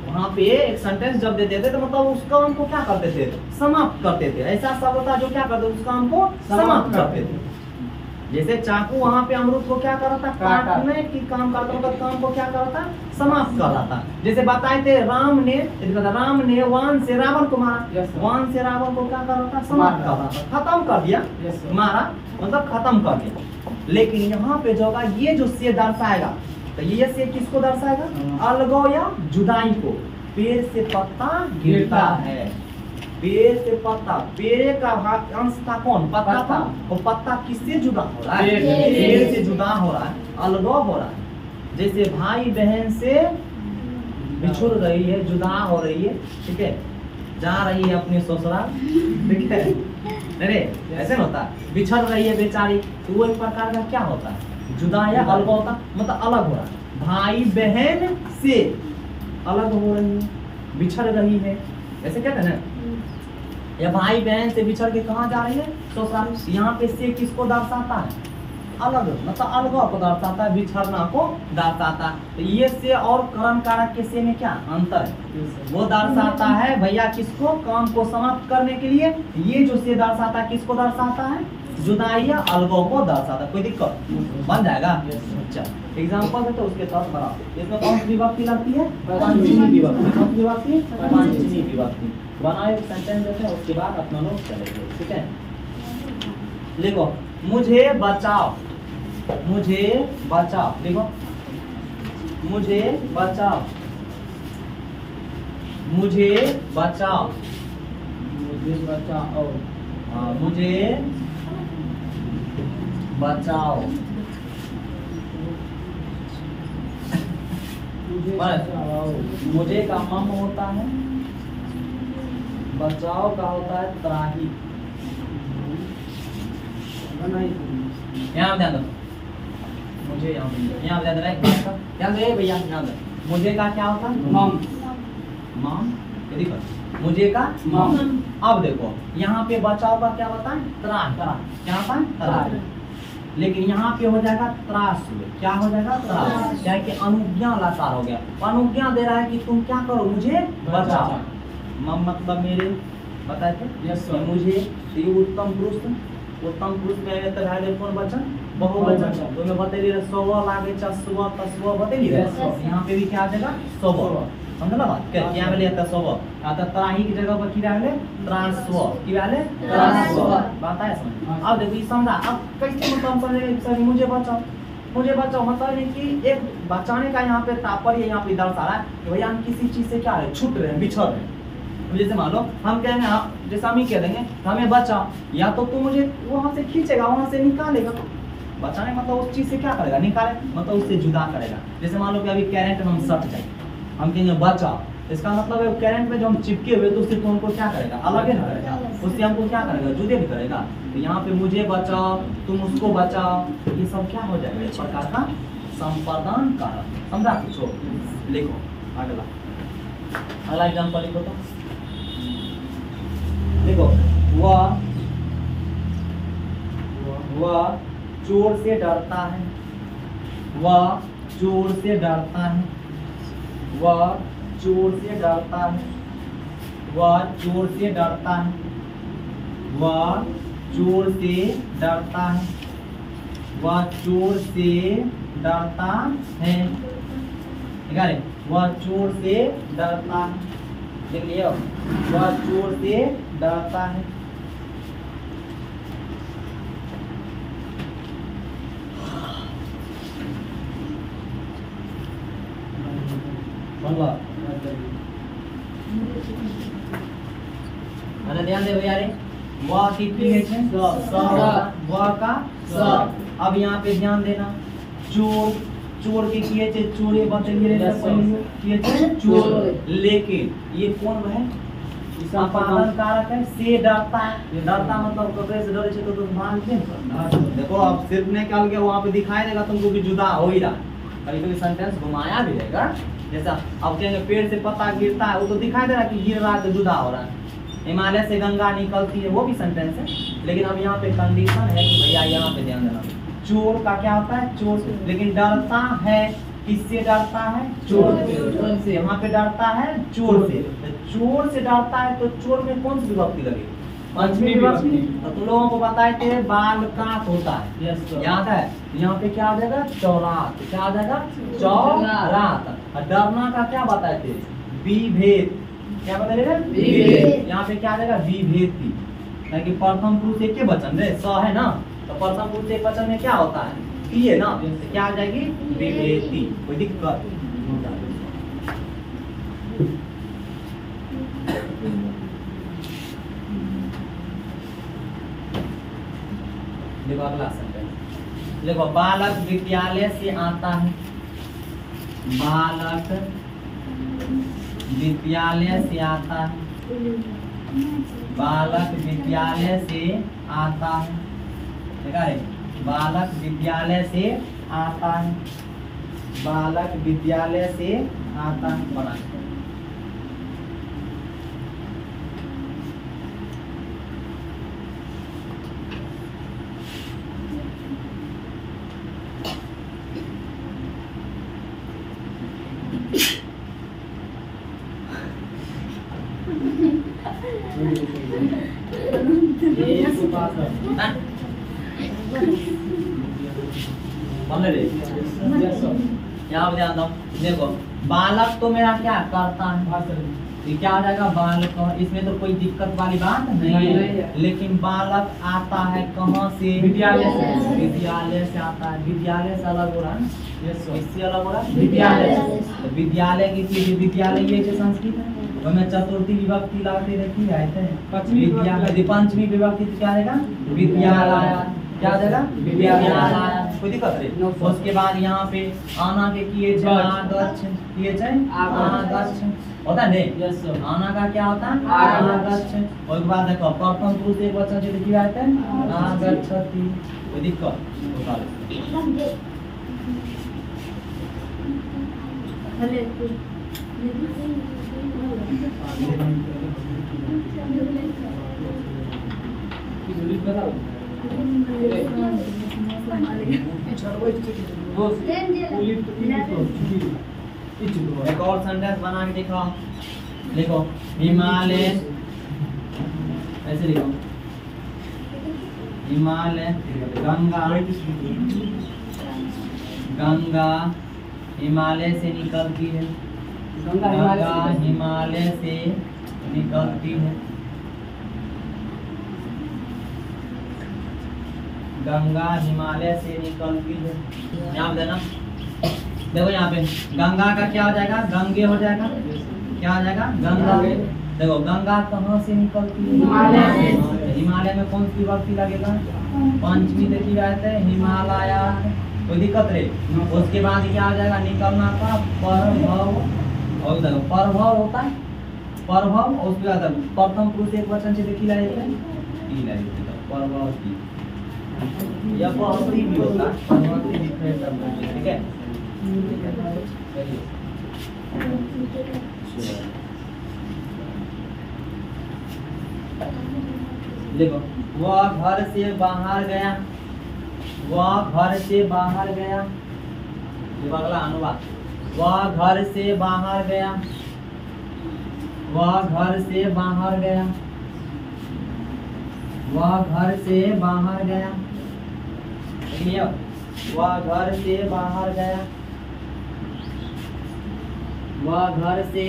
वहाँ पे एक सेंटेंस जब देते थे तो मतलब उस काम को क्या करते थे, समाप्त करते थे। ऐसा शब्द होता है जो क्या करते, उस काम को समाप्त करते थे। जैसे चाकू वहाँ पे अमरूद को क्या कर रहा था, काटने की काम करता, मतलब काम को क्या कर रहा था, समाप्त कर रहा था। जैसे बताए थे, राम ने वान से रावण को मारा। वान से रावण को क्या कर रहा था, समाप्त कर रहा था, खत्म कर दिया। मारा मतलब खत्म कर दिया। लेकिन यहाँ पे जो होगा, ये जो से दर्शाएगा, तो ये से किसको दर्शाएगा, अलगो या जुदाई को। पेड़ से पत्ता गिरता है, पेड़ से पत्ता, पेड़ का भाग अंश था कौन, पत्ता था। और पत्ता किससे जुदा हो रहा है, पेड़ से जुदा हो रहा है, अलगो हो रहा है। जैसे भाई बहन से बिछुड़ रही है, जुदा हो रही है, ठीक है, जा रही है अपने ससुराल, ठीक है, अरे ऐसे ना होता, बिछड़ रही है बेचारी, तो वो एक प्रकार का क्या होता है, जुदा या अलग होता, मतलब अलग हो रहा है। भाई बहन से अलग हो रही है, बिछड़ रही है, ऐसे कहते हैं ना। या भाई बहन से बिछड़ के कहाँ जा रही है, ससुराल। यहाँ पे से किसको दर्शाता है, अलग, मतलब अलग को दर्शाता है, बिछड़ना को दर्शाता है। तो ये से और करण कारक के से में क्या अंतर है, वो दर्शाता है भैया किसको, काम को समाप्त करने के लिए। ये जो से दर्शाता है किसको दर्शाता है, जुदाई या अलगाव को दर्शाता है। कोई दिक्कत बन जाएगा। चल एग्जांपल है तो उसके साथ बना। इसमें कौन सी विभक्ति लगती है? पंचमी विभक्ति। कौन सी विभक्ति? पंचमी विभक्ति। बनाओ एक सेंटेंस देते हैं, उसके बाद अपना लोग चलेंगे। ठीक है, लिखो मुझे बचाओ, मुझे बचाओ, लिखो मुझे बचाओ, मुझे बचाओ, मुझे बचाओ, हाँ, मुझे बचाओ। मुझे बस। बचाओ। मुझे का मम होता है, बचाओ का होता है त्राही। यहाँ ध्यान दो, मुझे यहाँ ध्यान देना एक बात का ध्यान दो भैया, ध्यान दो। मुझे का क्या होता है? मम। मम, ये देखो मुझे का मम। अब देखो यहाँ पे बचाओ का क्या होता है? त्राह। क्या होता है? त्राह। लेकिन यहाँ पे हो जाएगा त्रास। क्या हो जाएगा? त्रास। क्या है कि अनुज्ञा लकार हो गया। अनुज्ञा दे रहा है कि तुम क्या करो? मुझे बचाओ। मम मतलब मेरे, बताए थे? Yes, sir. मुझे, तो ये उत्तम पुरुष, उत्तम पुरुष में तो है कौन वचन? बहुवचन। तो मैं बतेली रे स्व लागे छ स्व तस्व बतेली रे। Yes, sir. यहाँ पे भी क्या आ जाएगा? स्व। समझला बात? क्या में लिया था स्व? आता त्राही की जगह पर क्या रहले? त्रास्व। की रहले? त्रास्व। बात है समझ? अब देखो ये समझा। अब कैसे मतलब समझेंगे सर मुझे बचाओ, मुझे बचाओ मतलब है कि एक बचाने का यहाँ पे तात्पर्य यहाँ पे दर्शा रहा है कि भैया हम किसी चीज से क्या है? छूट रहे हैं, बिछड़ रहे हैं। जैसे मान लो हम कहेंगे, जैसे हम ही कह देंगे हमें बचाओ, या तो तू मुझे वहां से खींचेगा, वहां से निकालेगा। बचाने मतलब उस चीज से क्या करेगा? निकाले, मतलब उससे जुदा करेगा। जैसे मान लो कि अभी करंट में हम सट जाए, हम कहेंगे बचाओ, इसका मतलब है करंट में जो हम चिपके हुए तो उससे तो हमको क्या करेगा? अलग है करेगा, उससे हमको क्या करेगा? जुदे भी करेगा। तो यहाँ पे मुझे बचाओ, तुम उसको बचाओ, ये सब क्या हो जाएगा? इस प्रकार का संपादन कारक। समझा? कुछ लिखो अगला एग्जाम्पल लिखो तो देखो वह चोर से डरता है, वह चोर से डरता है, वह चोर से डरता है, वह चोर से डरता है, वह चोर से डरता है, वह चोर से डरता है। ठीक है, वह चोर से डरता है। देख लियो, वह चोर से डरता है। ध्यान दे भैया रे, वह की है वह का स। अब यहाँ पे ध्यान देना, चोर, चोर के किए थे चोरी बतेलिए रे किए थे चोर। लेकिन ये कौन है? संपादन कारक है। से डरता है, डरता मतलब कपड़े से डरे तो मान के देखो अब सिर्फ नहीं कल गया, वहाँ पे दिखाई देगा तुमको कि जुदा हो ही रहा है। कभी कभी सेंटेंस घुमाया भी रहेगा। जैसा अब कहेंगे पेड़ से पत्ता गिरता है, वो तो दिखाई दे रहा है कि गिर रहा है तो जुदा हो रहा है। हिमालय से गंगा निकलती है, वो भी सेंटेंस है। लेकिन अब यहाँ पे कंडीशन है कि भैया यहाँ पे ध्यान देना, चोर का क्या होता है? चोर से। लेकिन डरता है, किससे डरता है? चोर से। यहाँ पे डरता है चोर से। चोर से डरता है तो चोर में कौन सी विभक्ति लगेगी? पंचमी विभक्ति। तो तुम लोगों को बताए थे बाल काट होता है, याद है? यहाँ पे क्या आ जाएगा? चौरात। क्या आ जाएगा? चौरात। और डरना का क्या बताए थे? विभेद। क्या बताए थे? विभेद। यहाँ पे क्या आ जाएगा? विभेदी। क्योंकि प्रथम पुरुष एक के वचन रे स है ना, तो प्रथम पुरुष एक वचन में क्या होता है? ती है ना, तो क्या आ जाएगी? विभेदी। कोई दिक्कत? देखो अगला सेंटेंस, देखो बालक विद्यालय से आता है, बालक विद्यालय से आता है, बालक विद्यालय से आता है। देखा है? बालक विद्यालय से आता है, बालक विद्यालय से आता है। बना समझ रहे? Yes sir. यहाँ पे ध्यान दो, देखो बालक तो मेरा क्या करता है, हाँ सर। ये क्या हो जाएगा बालक, इसमें तो कोई दिक्कत वाली बात नहीं नहीं है। है। लेकिन बालक आता है कहाँ से? विद्यालय से। विद्यालय से आता है। विद्यालय से अलग हो रहा है ना? Yes sir. इससे अलग हो रहा है विद्यालय से। तो विद्यालय की चीज, विद्यालय ये जो संस्कृत है हमें चतुर्थी विभक्ति लगाते रहती रहते हैं। पंचमी विभक्ति विद्यालय पंचमी विभक्ति क्या रहेगा? विद्यालय। क्या हो जाएगा? विद्यालय। कोई दिक्कत No, नहीं। sir. उसके बाद यहाँ पे आना के किए आगच्छ, किए आगच्छ होता है नहीं? Yes sir. आना का क्या होता है? आगच्छ। और के बाद देखो प्रथम पुरुष एक वचन जो लिखी रहते हैं आगच्छति। कोई दिक्कत होता है? एक और सेंटेंस बना के दिखाओ। लिखो हिमालय, ऐसे लिखो हिमालय गंगा, गंगा हिमालय से निकलती है। गंगा हिमालय से निकलती है। गंगा हिमालय से निकलती है। यहाँ पे देना, देखो यहाँ पे गंगा का क्या हो जाएगा? गंगे हो जाएगा। क्या हो जाएगा? गंगा। देखो गंगा कहाँ से निकलती है? हिमालय से। हिमालय में कौन सी विभक्ति लगेगा? पंचमी देखी रहते हैं हिमालय। कोई दिक्कत नहीं। उसके बाद क्या हो जाएगा? निकलना का परभव। और देखो परभव होता है परभव, और उसके बाद प्रथम पुरुष एक वचन से देखी रहते हैं परभव की। यह बहुवचन भी होता है, बहुवचन different शब्द है, ठीक है? देखो वह घर से बाहर गया, वह घर से बाहर गया। ये अगला अनुवाद, वह घर से बाहर गया, वह घर से बाहर गया, वह घर से बाहर गया। वह घर से बाहर गया, वह घर से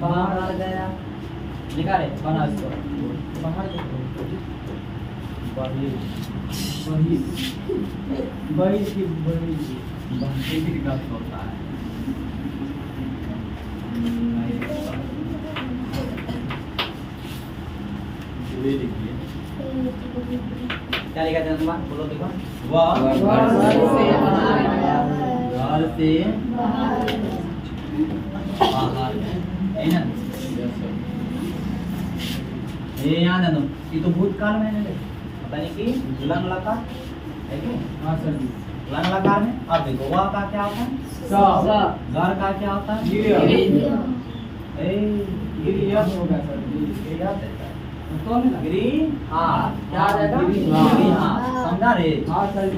बाहर गया। लिखा रे बना इसको बाहर होता है। क्या लिखा था तुम्हारा? बोलो देखो। वह घर से बाहर है ना? ये याद है ये तो भूतकाल में है, पता नहीं कि लंग लकार है कि? हाँ सर। लंग लकार में। अब देखो वह का क्या होता है? घर का क्या होता है? गिरिहाट। क्या आ जाएगा? गिरिहाट। समझा रे?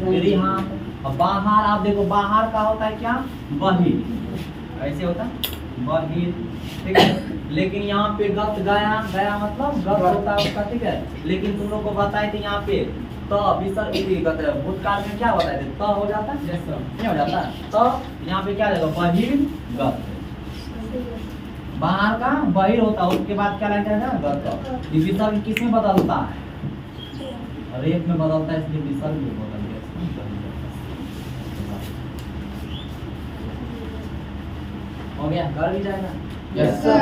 गिरिहाट। और बाहर आप देखो बाहर का होता है क्या? बहिर। ऐसे होता है बहिर, ठीक है? लेकिन यहाँ पे गत गया, गया मतलब गत होता है उसका, ठीक है? लेकिन तुम लोग को बताए थे यहाँ पे तो विसर्ग भूतकाल में क्या होता है? तो हो जाता है, नहीं हो जाता। तो यहाँ पे क्या रहेगा? बहिर गत। बाहर का बहिर होता है, उसके बाद क्या लग जाएगा? गत। ये विसर्ग किस में बदलता है? रेप में बदलता है, इसलिए विसर्ग में बदल गया। हो गया? कर भी जाएगा। Yes sir.